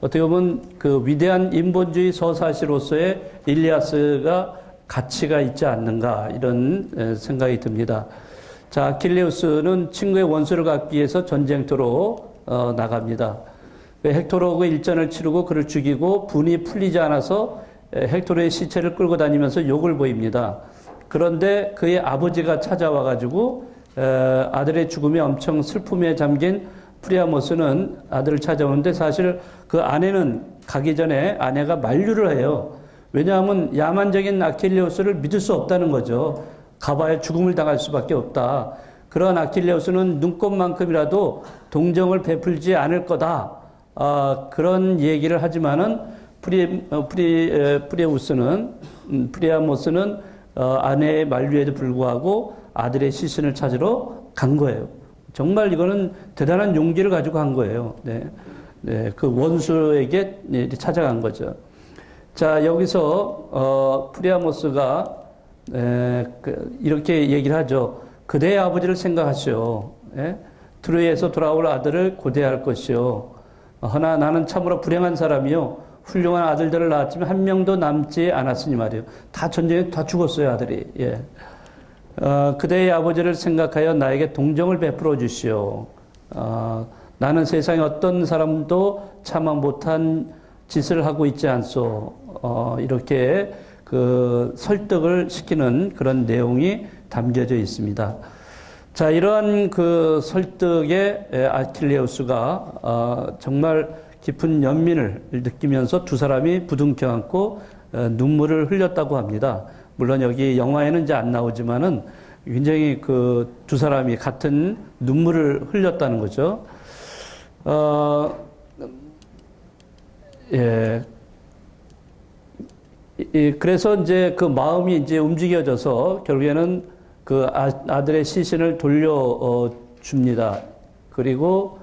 어떻게 보면 그 위대한 인본주의 서사시로서의 일리아스가 가치가 있지 않는가, 이런 생각이 듭니다. 자, 아킬레우스는 친구의 원수를 갚기 위해서 전쟁터로 나갑니다. 헥토르하고 일전을 치르고 그를 죽이고 분이 풀리지 않아서 헥토르의 시체를 끌고 다니면서 욕을 보입니다. 그런데 그의 아버지가 찾아와가지고 아들의 죽음에 엄청 슬픔에 잠긴 프리아모스는 아들을 찾아오는데, 사실 그 아내는 가기 전에 아내가 만류를 해요. 왜냐하면 야만적인 아킬레우스를 믿을 수 없다는 거죠. 가봐야 죽음을 당할 수밖에 없다. 그런 아킬레우스는 눈꽃만큼이라도 동정을 베풀지 않을 거다. 그런 얘기를 하지만은 프리아모스는 아내의 만류에도 불구하고 아들의 시신을 찾으러 간 거예요. 정말 이거는 대단한 용기를 가지고 간 거예요. 네. 네, 그 원수에게 찾아간 거죠. 자, 여기서 프리아모스가 이렇게 얘기를 하죠. 그대의 아버지를 생각하시오. 예? 트로이에서 돌아올 아들을 고대할 것이요. 허나 나는 참으로 불행한 사람이요. 훌륭한 아들들을 낳았지만 한 명도 남지 않았으니 말이요. 다 전쟁에 다 죽었어요, 아들이. 예. 그대의 아버지를 생각하여 나에게 동정을 베풀어 주시오. 나는 세상에 어떤 사람도 참아 못한 짓을 하고 있지 않소. 이렇게 그 설득을 시키는 그런 내용이 담겨져 있습니다. 자, 이러한 그 설득에 아킬레우스가 정말 깊은 연민을 느끼면서 두 사람이 부둥켜 안고 눈물을 흘렸다고 합니다. 물론 여기 영화에는 이제 안 나오지만은 굉장히 그 두 사람이 같은 눈물을 흘렸다는 거죠. 예. 그래서 이제 그 마음이 이제 움직여져서 결국에는 그 아들의 시신을 돌려줍니다. 그리고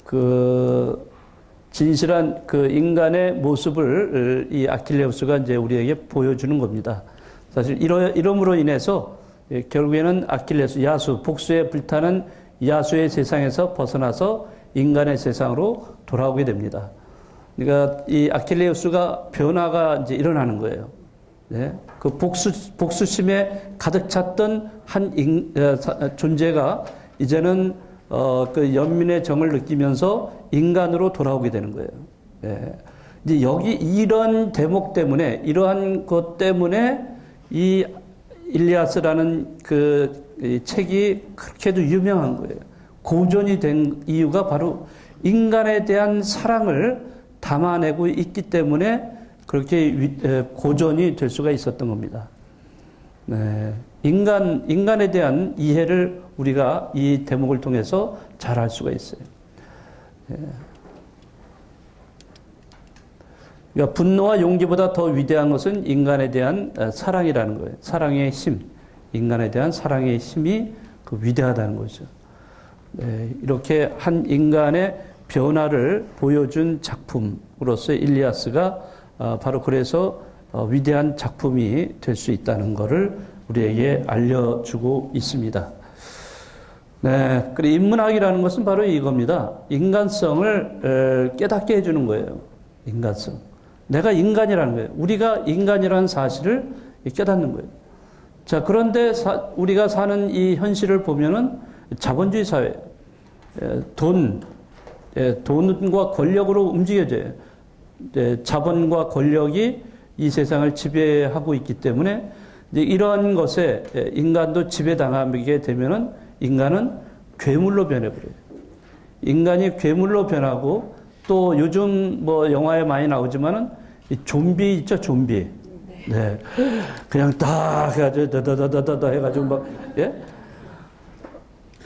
그 진실한 그 인간의 모습을 이 아킬레우스가 이제 우리에게 보여주는 겁니다. 사실 이름으로 인해서 결국에는 아킬레우스, 야수, 복수에 불타는 야수의 세상에서 벗어나서 인간의 세상으로 돌아오게 됩니다. 그러니까 이 아킬레우스가 변화가 이제 일어나는 거예요. 네? 그 복수심에 가득 찼던 한 존재가 이제는 그 연민의 정을 느끼면서 인간으로 돌아오게 되는 거예요. 네. 이제 여기 이런 대목 때문에, 이러한 것 때문에 이 일리아스라는 그 책이 그렇게도 유명한 거예요. 고전이 된 이유가 바로 인간에 대한 사랑을 담아내고 있기 때문에 그렇게 고전이 될 수가 있었던 겁니다. 네. 인간에 대한 이해를 우리가 이 대목을 통해서 잘 알 수가 있어요. 네. 그러니까 분노와 용기보다 더 위대한 것은 인간에 대한 사랑이라는 거예요. 사랑의 힘, 인간에 대한 사랑의 힘이 그 위대하다는 거죠. 네. 이렇게 한 인간의 변화를 보여준 작품으로서 일리아스가 바로 그래서 위대한 작품이 될 수 있다는 것을 우리에게 알려주고 있습니다. 네, 그리고 인문학이라는 것은 바로 이겁니다. 인간성을 깨닫게 해주는 거예요. 인간성. 내가 인간이라는 거예요. 우리가 인간이라는 사실을 깨닫는 거예요. 자, 그런데 우리가 사는 이 현실을 보면은 자본주의 사회, 돈과 권력으로 움직여져요. 자본과 권력이 이 세상을 지배하고 있기 때문에 이제 이런 것에 인간도 지배당하게 되면은 인간은 괴물로 변해버려요. 인간이 괴물로 변하고 또 요즘 뭐 영화에 많이 나오지만은 이 좀비 있죠, 좀비. 네. 그냥 딱 해가지고 다다다다다 해가지고 막, 예?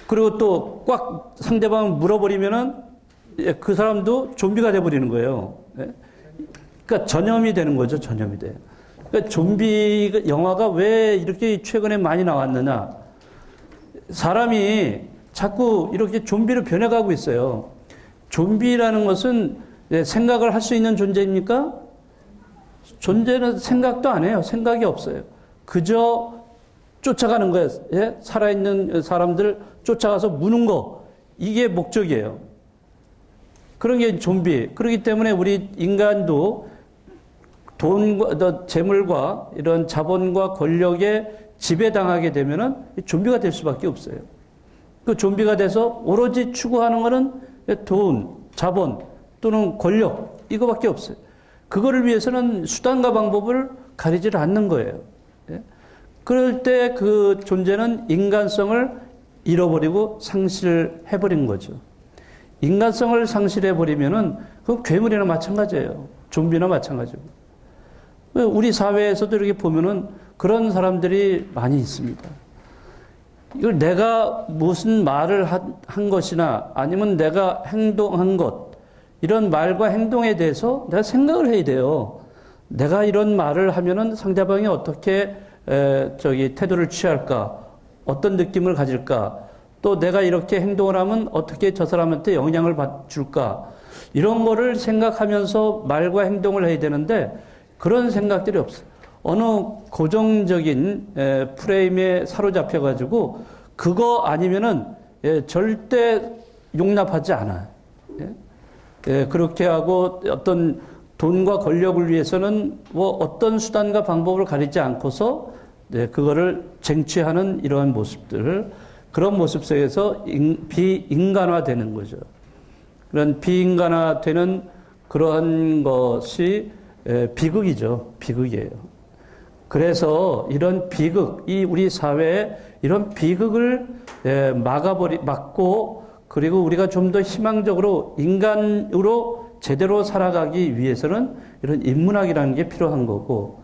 그리고 또 꽉 상대방을 물어버리면은 그 사람도 좀비가 돼버리는 거예요. 예? 그러니까 전염이 되는 거죠, 전염이 돼. 그러니까 좀비 영화가 왜 이렇게 최근에 많이 나왔느냐? 사람이 자꾸 이렇게 좀비로 변해가고 있어요. 좀비라는 것은 생각을 할 수 있는 존재입니까? 존재는 생각도 안 해요. 생각이 없어요. 그저 쫓아가는 거예요. 예? 살아있는 사람들 쫓아가서 무는 거. 이게 목적이에요. 그런 게 좀비. 그렇기 때문에 우리 인간도 돈과, 재물과 이런 자본과 권력에 지배당하게 되면은 좀비가 될 수밖에 없어요. 그 좀비가 돼서 오로지 추구하는 거는 돈, 자본 또는 권력 이거밖에 없어요. 그거를 위해서는 수단과 방법을 가리지 않는 거예요. 예? 그럴 때 그 존재는 인간성을 잃어버리고 상실해버린 거죠. 인간성을 상실해버리면은 그 괴물이나 마찬가지예요. 좀비나 마찬가지고. 우리 사회에서도 이렇게 보면은 그런 사람들이 많이 있습니다. 이걸 내가 무슨 말을 한 것이나 아니면 내가 행동한 것, 이런 말과 행동에 대해서 내가 생각을 해야 돼요. 내가 이런 말을 하면은 상대방이 어떻게 태도를 취할까, 어떤 느낌을 가질까, 또 내가 이렇게 행동을 하면 어떻게 저 사람한테 영향을 줄까, 이런 거를 생각하면서 말과 행동을 해야 되는데 그런 생각들이 없어요. 어느 고정적인 프레임에 사로잡혀가지고 그거 아니면은 절대 용납하지 않아요. 그렇게 하고 어떤 돈과 권력을 위해서는 뭐 어떤 수단과 방법을 가리지 않고서 그거를 쟁취하는 이러한 모습들, 그런 모습 속에서 비인간화되는 거죠. 그런 비인간화되는 그러한 것이 비극이죠. 비극이에요. 그래서 이런 비극, 이 우리 사회에 이런 비극을 막고, 그리고 우리가 좀 더 희망적으로 인간으로 제대로 살아가기 위해서는 이런 인문학이라는 게 필요한 거고,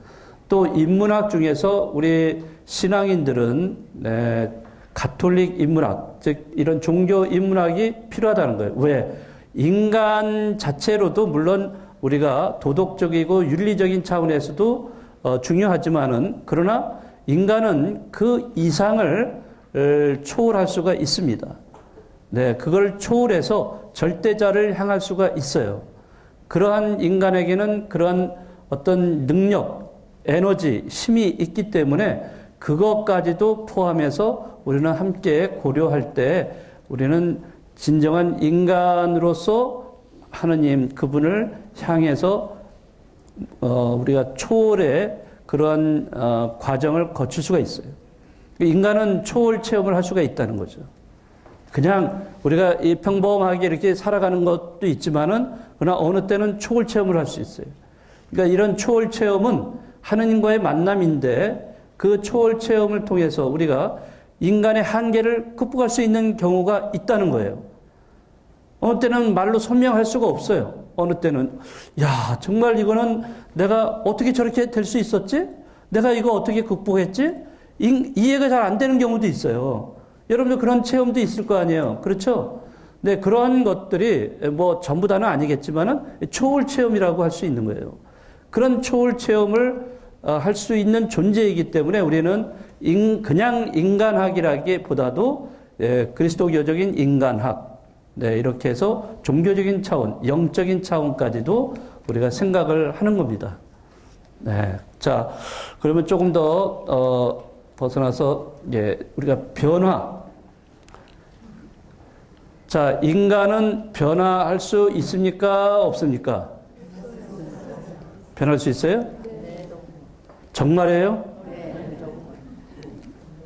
또 인문학 중에서 우리 신앙인들은 가톨릭 인문학, 즉 이런 종교 인문학이 필요하다는 거예요. 왜? 인간 자체로도 물론 우리가 도덕적이고 윤리적인 차원에서도 중요하지만은, 그러나 인간은 그 이상을 초월할 수가 있습니다. 그걸 초월해서 절대자를 향할 수가 있어요. 그러한 인간에게는 그러한 어떤 능력, 에너지, 힘이 있기 때문에 그것까지도 포함해서 우리는 함께 고려할 때 우리는 진정한 인간으로서 하느님 그분을 향해서 우리가 초월의 그러한 과정을 거칠 수가 있어요. 인간은 초월 체험을 할 수가 있다는 거죠. 그냥 우리가 이 평범하게 이렇게 살아가는 것도 있지만은, 그러나 어느 때는 초월 체험을 할 수 있어요. 그러니까 이런 초월 체험은 하느님과의 만남인데, 그 초월 체험을 통해서 우리가 인간의 한계를 극복할 수 있는 경우가 있다는 거예요. 어느 때는 말로 설명할 수가 없어요. 어느 때는 야, 정말 이거는 내가 어떻게 저렇게 될 수 있었지? 내가 이거 어떻게 극복했지? 이해가 잘 안 되는 경우도 있어요. 여러분들 그런 체험도 있을 거 아니에요. 그렇죠? 네, 그런 것들이 뭐 전부 다는 아니겠지만은 초월 체험이라고 할 수 있는 거예요. 그런 초월 체험을 할 수 있는 존재이기 때문에 우리는 그냥 인간학이라기보다도 그리스도교적인 인간학, 이렇게 해서 종교적인 차원, 영적인 차원까지도 우리가 생각을 하는 겁니다. 자, 그러면 조금 더 벗어나서 우리가 변화. 자, 인간은 변화할 수 있습니까? 없습니까? 변할 수 있어요? 정말이에요?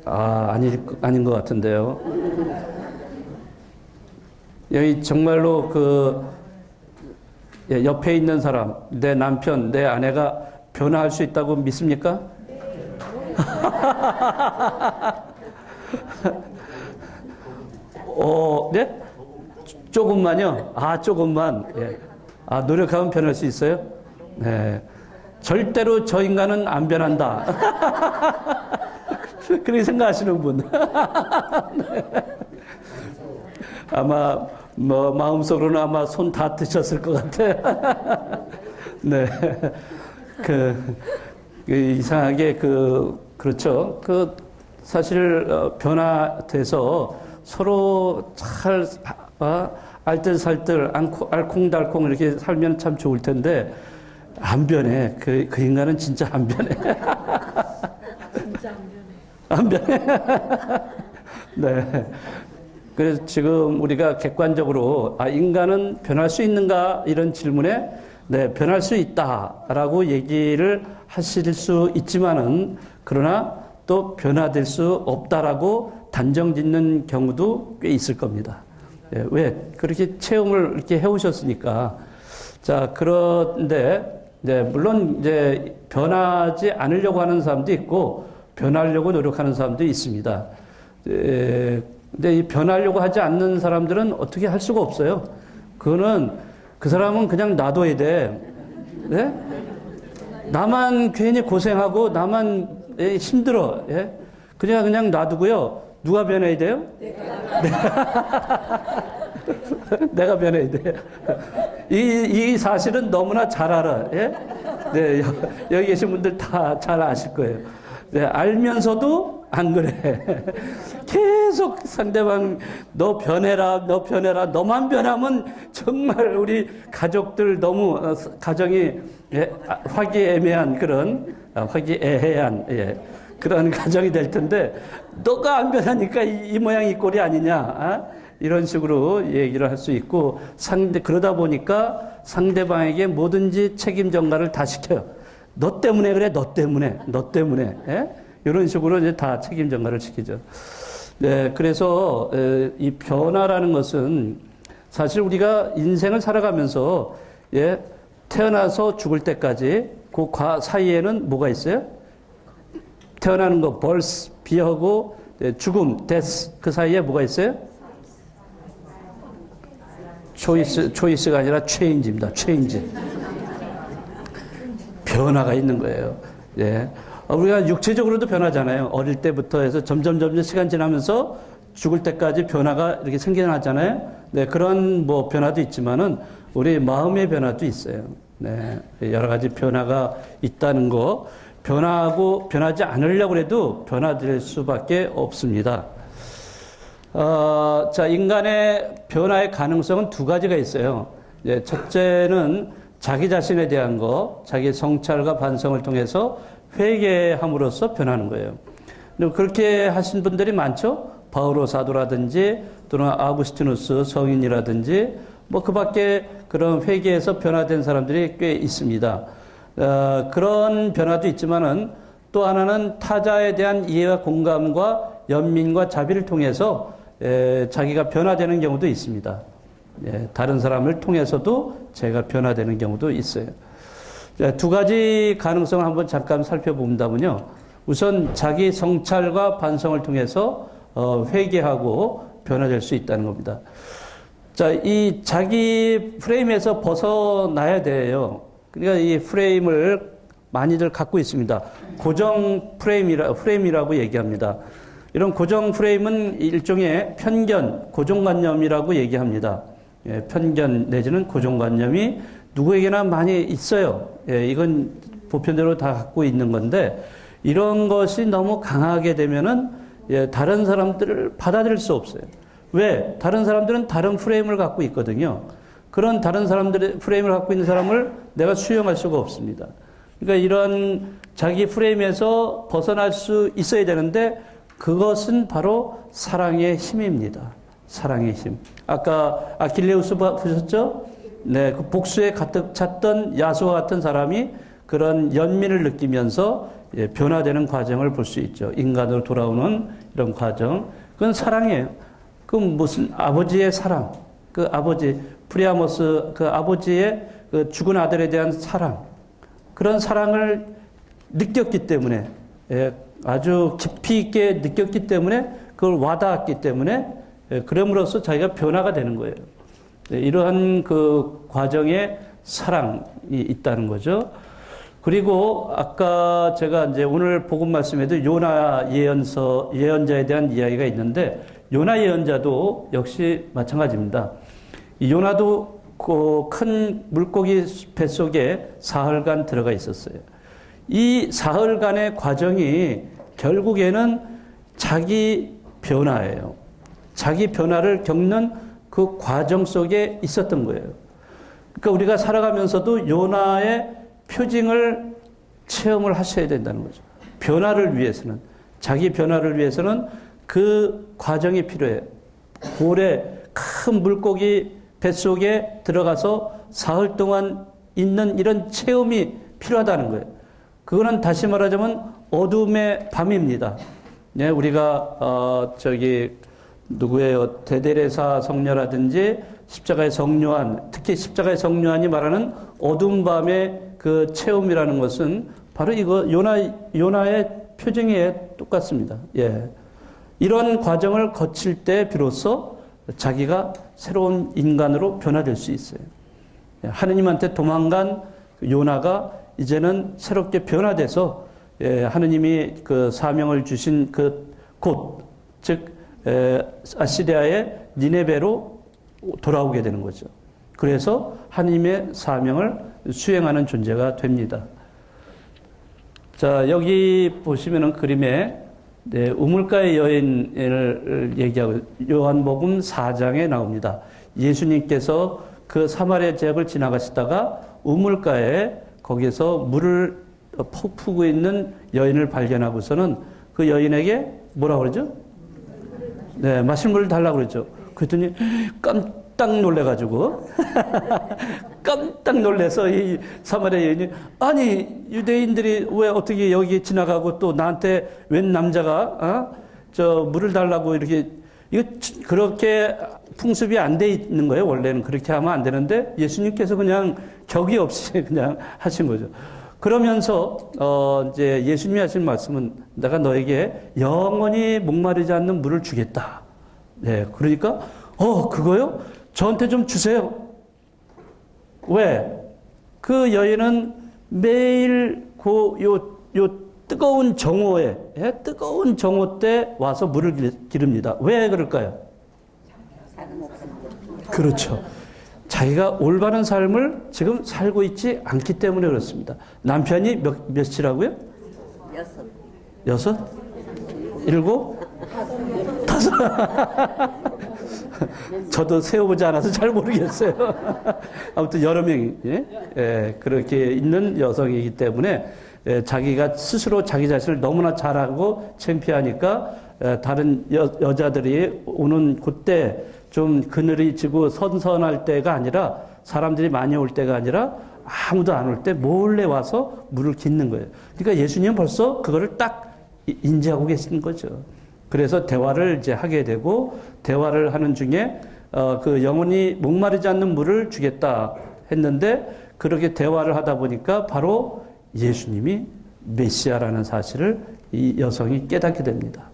아닌 것 같은데요. 여기 정말로 옆에 있는 사람, 내 남편, 내 아내가 변화할 수 있다고 믿습니까? 네? 조금만요? 조금만. 노력하면 변할 수 있어요? 네. 절대로 저 인간은 안 변한다. 그렇게 생각하시는 분. 아마, 마음속으로는 아마 손 다 드셨을 것 같아. 네. 이상하게 그렇죠. 사실, 변화돼서 서로 잘, 알뜰살뜰, 알콩달콩 이렇게 살면 참 좋을 텐데, 안 변해. 그 인간은 진짜 안 변해. 진짜 안 변해. 안 변해. 네. 그래서 지금 우리가 객관적으로, 인간은 변할 수 있는가? 이런 질문에, 변할 수 있다라고 얘기를 하실 수 있지만은, 그러나 또 변화될 수 없다라고 단정 짓는 경우도 꽤 있을 겁니다. 왜? 그렇게 체험을 이렇게 해오셨으니까. 자, 그런데, 물론 이제 변하지 않으려고 하는 사람도 있고, 변하려고 노력하는 사람도 있습니다. 근데 이 변하려고 하지 않는 사람들은 어떻게 할 수가 없어요. 그 사람은 그냥 놔둬야 돼. 네? 나만 괜히 고생하고, 나만 힘들어. 그냥 놔두고요. 누가 변해야 돼요? 내가 변해야 돼. 이 사실은 너무나 잘 알아. 여기 계신 분들 다 잘 아실 거예요. 알면서도 안 그래. 계속 상대방 너 변해라, 너 변해라, 너만 변하면 정말 우리 가족들 너무 가정이 화기애매한 그런 화기애애한 그런 가정이 될 텐데 너가 안 변하니까 이 모양 이 꼴이 아니냐 이런 식으로 얘기를 할 수 있고 그러다 보니까 상대방에게 뭐든지 책임 전가를 다 시켜요. 너 때문에 그래, 너 때문에. 이런 식으로 이제 다 책임 전가를 시키죠. 네, 그래서 이 변화라는 것은 사실 우리가 인생을 살아가면서 태어나서 죽을 때까지 그 사이에는 뭐가 있어요? 태어나는 거, birth, 비하고 죽음, death 그 사이에 뭐가 있어요? 초이스가 아니라 체인지입니다. 체인지. 변화가 있는 거예요. 예. 우리가 육체적으로도 변하잖아요. 어릴 때부터 해서 점점 시간 지나면서 죽을 때까지 변화가 이렇게 생겨나잖아요. 네, 그런 뭐 변화도 있지만은 우리 마음의 변화도 있어요. 네, 여러 가지 변화가 있다는 거. 변하지 않으려고 해도 변화될 수밖에 없습니다. 자, 인간의 변화의 가능성은 두 가지가 있어요. 첫째는 자기 자신에 대한 거, 자기 성찰과 반성을 통해서 회개함으로써 변하는 거예요. 그렇게 하신 분들이 많죠? 바오로 사도라든지 또는 아우구스티누스 성인이라든지 뭐 그 밖에 그런 회개에서 변화된 사람들이 꽤 있습니다. 그런 변화도 있지만은 또 하나는 타자에 대한 이해와 공감과 연민과 자비를 통해서 자기가 변화되는 경우도 있습니다. 다른 사람을 통해서도 제가 변화되는 경우도 있어요. 두 가지 가능성을 한번 잠깐 살펴본다면요. 우선 자기 성찰과 반성을 통해서 회개하고 변화될 수 있다는 겁니다. 자, 이 자기 프레임에서 벗어나야 돼요. 그러니까 이 프레임을 많이들 갖고 있습니다. 고정 프레임이라고 얘기합니다. 이런 고정 프레임은 일종의 편견, 고정관념이라고 얘기합니다. 편견 내지는 고정관념이 누구에게나 많이 있어요. 이건 보편적으로 다 갖고 있는 건데 이런 것이 너무 강하게 되면은 다른 사람들을 받아들일 수 없어요. 왜? 다른 사람들은 다른 프레임을 갖고 있거든요. 그런 다른 사람들의 프레임을 갖고 있는 사람을 내가 수용할 수가 없습니다. 그러니까 이런 자기 프레임에서 벗어날 수 있어야 되는데 그것은 바로 사랑의 힘입니다. 사랑의 힘. 아까 아킬레우스 보셨죠? 네, 그 복수에 가득 찼던 야수와 같은 사람이 그런 연민을 느끼면서 변화되는 과정을 볼 수 있죠. 인간으로 돌아오는 이런 과정. 그건 사랑이에요. 그 무슨 아버지의 사랑. 그 아버지 프리아모스 그 아버지의 그 죽은 아들에 대한 사랑. 그런 사랑을 느꼈기 때문에 아주 깊이 있게 느꼈기 때문에 그걸 와닿았기 때문에 그럼으로써 자기가 변화가 되는 거예요. 이러한 그 과정에 사랑이 있다는 거죠. 그리고 아까 제가 이제 오늘 복음 말씀에도 요나 예언자에 대한 이야기가 있는데 요나 예언자도 역시 마찬가지입니다. 이 요나도 그 큰 물고기 뱃속에 사흘간 들어가 있었어요. 이 사흘간의 과정이 결국에는 자기 변화예요. 자기 변화를 겪는 그 과정 속에 있었던 거예요. 그러니까 우리가 살아가면서도 요나의 표징을 체험을 하셔야 된다는 거죠. 변화를 위해서는, 자기 변화를 위해서는 그 과정이 필요해요. 고래 큰 물고기 뱃속에 들어가서 사흘 동안 있는 이런 체험이 필요하다는 거예요. 그거는 다시 말하자면 어둠의 밤입니다. 네, 우리가 누구예요? 대데레사 성녀라든지 십자가의 성요한, 특히 십자가의 성요한이 말하는 어두운 밤의 그 체험이라는 것은 바로 이거 요나의 표징에 똑같습니다. 이런 과정을 거칠 때 비로소 자기가 새로운 인간으로 변화될 수 있어요. 하느님한테 도망간 요나가 이제는 새롭게 변화돼서 하느님이 그 사명을 주신 그 곳, 즉 아시리아의 니네베로 돌아오게 되는 거죠. 그래서 하느님의 사명을 수행하는 존재가 됩니다. 자, 여기 보시면은 그림에 네, 우물가의 여인을 얘기하고 요한복음 4장에 나옵니다. 예수님께서 그 사마리아 지역을 지나가시다가 우물가에 거기서 물을 푸고 있는 여인을 발견하고서는 그 여인에게 뭐라고 그러죠? 네, 마실 물을 달라고 그랬죠. 그랬더니 깜짝 놀래가지고 깜짝 놀래서 이 사마리아 여인이 아니 유대인들이 왜 어떻게 여기 지나가고 또 나한테 웬 남자가 저 물을 달라고 이렇게 이거 그렇게 풍습이 안 돼 있는 거예요. 원래는 그렇게 하면 안 되는데 예수님께서 그냥 격이 없이 그냥 하신 거죠. 그러면서 이제 예수님이 하신 말씀은 내가 너에게 영원히 목마르지 않는 물을 주겠다. 네, 그러니까 그거요? 저한테 좀 주세요. 왜? 그 여인은 매일 요 뜨거운 정오에 뜨거운 정오 때 와서 물을 기릅니다. 왜 그럴까요? 그렇죠. 자기가 올바른 삶을 지금 살고 있지 않기 때문에 그렇습니다. 남편이 몇이라고요? 6? 7? 5? 저도 세어보지 않아서 잘 모르겠어요. 아무튼 여러 명이 그렇게 있는 여성이기 때문에 자기가 스스로 자기 자신을 너무나 잘하고 창피하니까 다른 여자들이 오는 그때 좀 그늘이 지고 선선할 때가 아니라 사람들이 많이 올 때가 아니라 아무도 안 올 때 몰래 와서 물을 깃는 거예요. 그러니까 예수님은 벌써 그거를 딱 인지하고 계신 거죠. 그래서 대화를 이제 하게 되고 대화를 하는 중에 그 영원히 목마르지 않는 물을 주겠다 했는데 그렇게 대화를 하다 보니까 바로 예수님이 메시아라는 사실을 이 여성이 깨닫게 됩니다.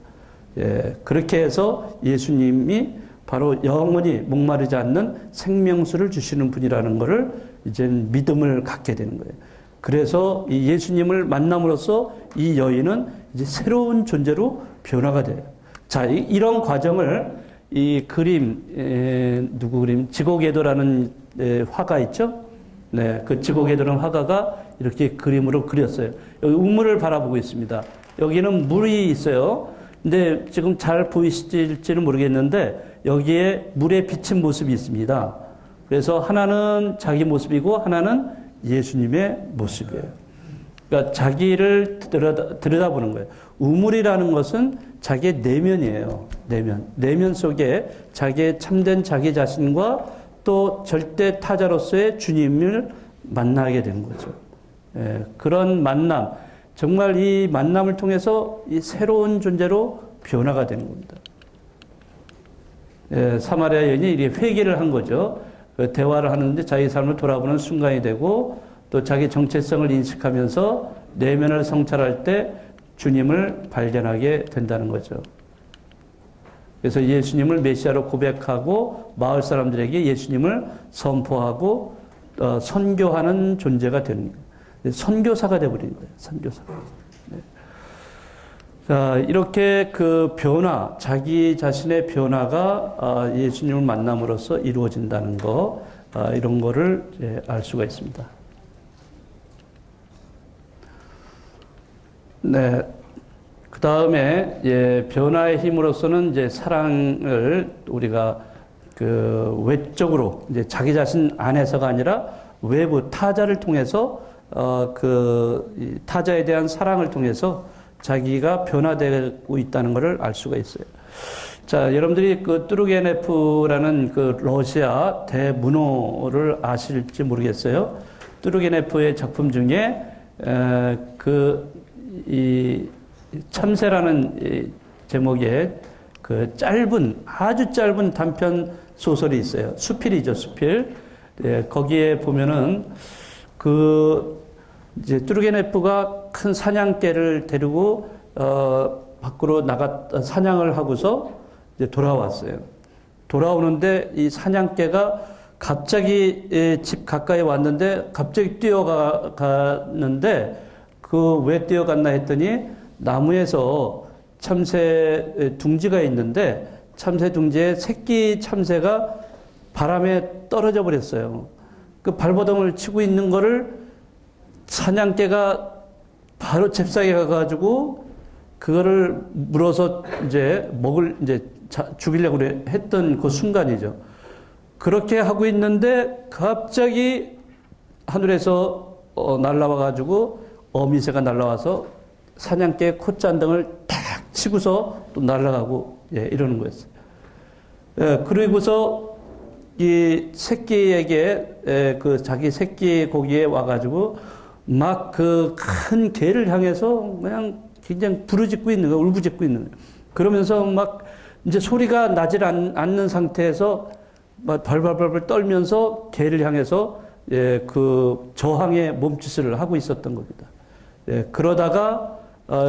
그렇게 해서 예수님이 바로 영원히 목마르지 않는 생명수를 주시는 분이라는 것을 이제 믿음을 갖게 되는 거예요. 그래서 이 예수님을 만남으로써 이 여인은 이제 새로운 존재로 변화가 돼요. 자, 이런 과정을 이 그림, 누구 그림? 지고개도라는 화가 있죠? 네, 그 지고개도라는 화가가 이렇게 그림으로 그렸어요. 여기 우물을 바라보고 있습니다. 여기는 물이 있어요. 근데 지금 잘 보이실지는 모르겠는데 여기에 물에 비친 모습이 있습니다. 그래서 하나는 자기 모습이고 하나는 예수님의 모습이에요. 그러니까 자기를 들여다보는 거예요. 우물이라는 것은 자기의 내면이에요. 내면 속에 자기의 참된 자기 자신과 또 절대 타자로서의 주님을 만나게 된 거죠. 그런 만남, 정말 이 만남을 통해서 이 새로운 존재로 변화가 되는 겁니다. 사마리아 여인이 이렇게 회개를 한 거죠. 그 대화를 하는데 자기 삶을 돌아보는 순간이 되고 또 자기 정체성을 인식하면서 내면을 성찰할 때 주님을 발견하게 된다는 거죠. 그래서 예수님을 메시아로 고백하고 마을 사람들에게 예수님을 선포하고 선교하는 존재가 되는 거예요. 선교사가 되어버린 거예요. 선교사가. 네. 자, 이렇게 그 변화, 자기 자신의 변화가 예수님을 만남으로써 이루어진다는 거, 이런 거를 이제 알 수가 있습니다. 네. 그 다음에, 변화의 힘으로서는 이제 사랑을 우리가 그 외적으로, 이제 자기 자신 안에서가 아니라 외부 타자를 통해서, 그 타자에 대한 사랑을 통해서 자기가 변화되고 있다는 것을 알 수가 있어요. 자, 여러분들이 그 뚜르게네프라는 그 러시아 대문호를 아실지 모르겠어요. 뚜르게네프의 작품 중에 이 참새라는 이 제목의 그 아주 짧은 단편 소설이 있어요. 수필이죠, 수필. 거기에 보면은 이제 뚜르게네프가 큰 사냥개를 데리고 밖으로 사냥을 하고서 이제 돌아왔어요. 돌아오는데 이 사냥개가 갑자기 집 가까이 왔는데 갑자기 뛰어갔는데 그 왜 뛰어갔나 했더니 나무에서 참새 둥지가 있는데 참새 둥지에 새끼 참새가 바람에 떨어져 버렸어요. 그 발버둥을 치고 있는 거를 사냥개가 바로 잽싸게 가가지고 그거를 물어서 이제 죽이려고 했던 그 순간이죠. 그렇게 하고 있는데 갑자기 하늘에서 날라와가지고 어미새가 날라와서 사냥개의 콧잔등을 탁 치고서 또 날아가고 이러는 거였어요. 그리고서 이 새끼에게 그 자기 새끼 고기에 와가지고 막 그 큰 개를 향해서 그냥 굉장히 부르짖고 있는 거예요. 울부짖고 있는 거예요. 그러면서 막 이제 소리가 나질 않는 상태에서 막 발발발발 떨면서 개를 향해서 그 저항의 몸짓을 하고 있었던 겁니다. 그러다가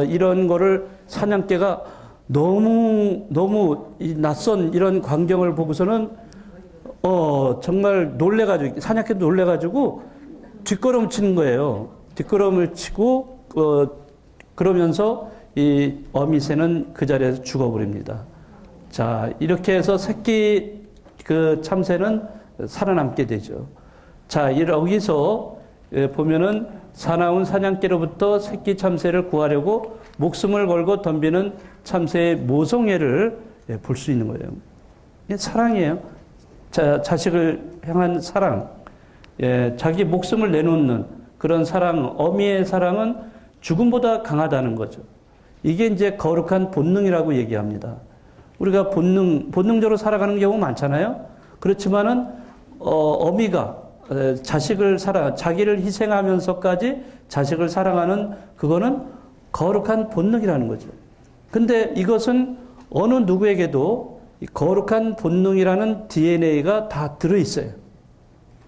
이런 거를 사냥개가 너무 이 낯선 이런 광경을 보고서는 정말 놀래가지고 사냥개도 놀래가지고 뒷걸음 치는 거예요. 뒷걸음을 치고 그러면서 이 어미새는 그 자리에서 죽어버립니다. 자, 이렇게 해서 새끼 그 참새는 살아남게 되죠. 자, 여기서 보면은 사나운 사냥개로부터 새끼 참새를 구하려고 목숨을 걸고 덤비는 참새의 모성애를 볼 수 있는 거예요. 이게 사랑이에요. 자식을 향한 사랑. 자기 목숨을 내놓는 그런 사랑, 어미의 사랑은 죽음보다 강하다는 거죠. 이게 이제 거룩한 본능이라고 얘기합니다. 우리가 본능적으로 살아가는 경우 많잖아요. 그렇지만은, 어미가 자기를 희생하면서까지 자식을 사랑하는 그거는 거룩한 본능이라는 거죠. 근데 이것은 어느 누구에게도 이 거룩한 본능이라는 DNA가 다 들어있어요.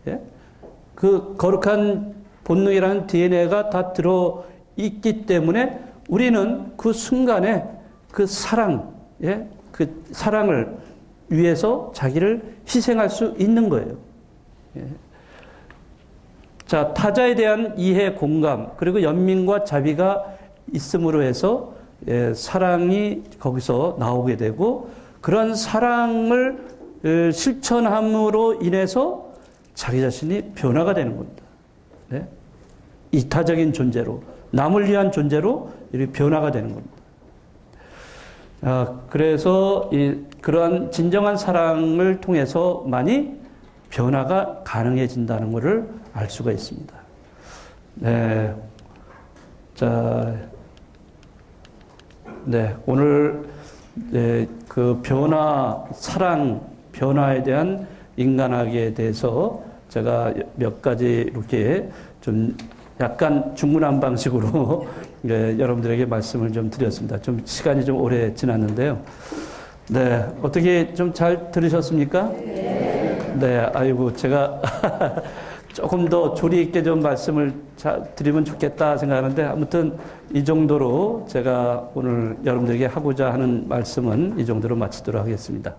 예? 그 거룩한 본능이라는 DNA가 다 들어있기 때문에 우리는 그 순간에 그 사랑, 그 사랑을 위해서 자기를 희생할 수 있는 거예요. 자, 타자에 대한 이해, 공감, 그리고 연민과 자비가 있음으로 해서 사랑이 거기서 나오게 되고 그런 사랑을 실천함으로 인해서 자기 자신이 변화가 되는 겁니다. 네? 이타적인 존재로, 남을 위한 존재로 이렇게 변화가 되는 겁니다. 그래서 그러한 진정한 사랑을 통해서만이 변화가 가능해진다는 것을 알 수가 있습니다. 네. 자, 네. 오늘, 그 사랑, 변화에 대한 인간학에 대해서 제가 몇 가지 이렇게 좀 약간 중문한 방식으로 여러분들에게 말씀을 좀 드렸습니다. 좀 시간이 좀 오래 지났는데요. 네. 어떻게 좀 잘 들으셨습니까? 네. 아이고, 제가 조금 더 조리 있게 좀 말씀을 드리면 좋겠다 생각하는데 아무튼 이 정도로 제가 오늘 여러분들에게 하고자 하는 말씀은 이 정도로 마치도록 하겠습니다.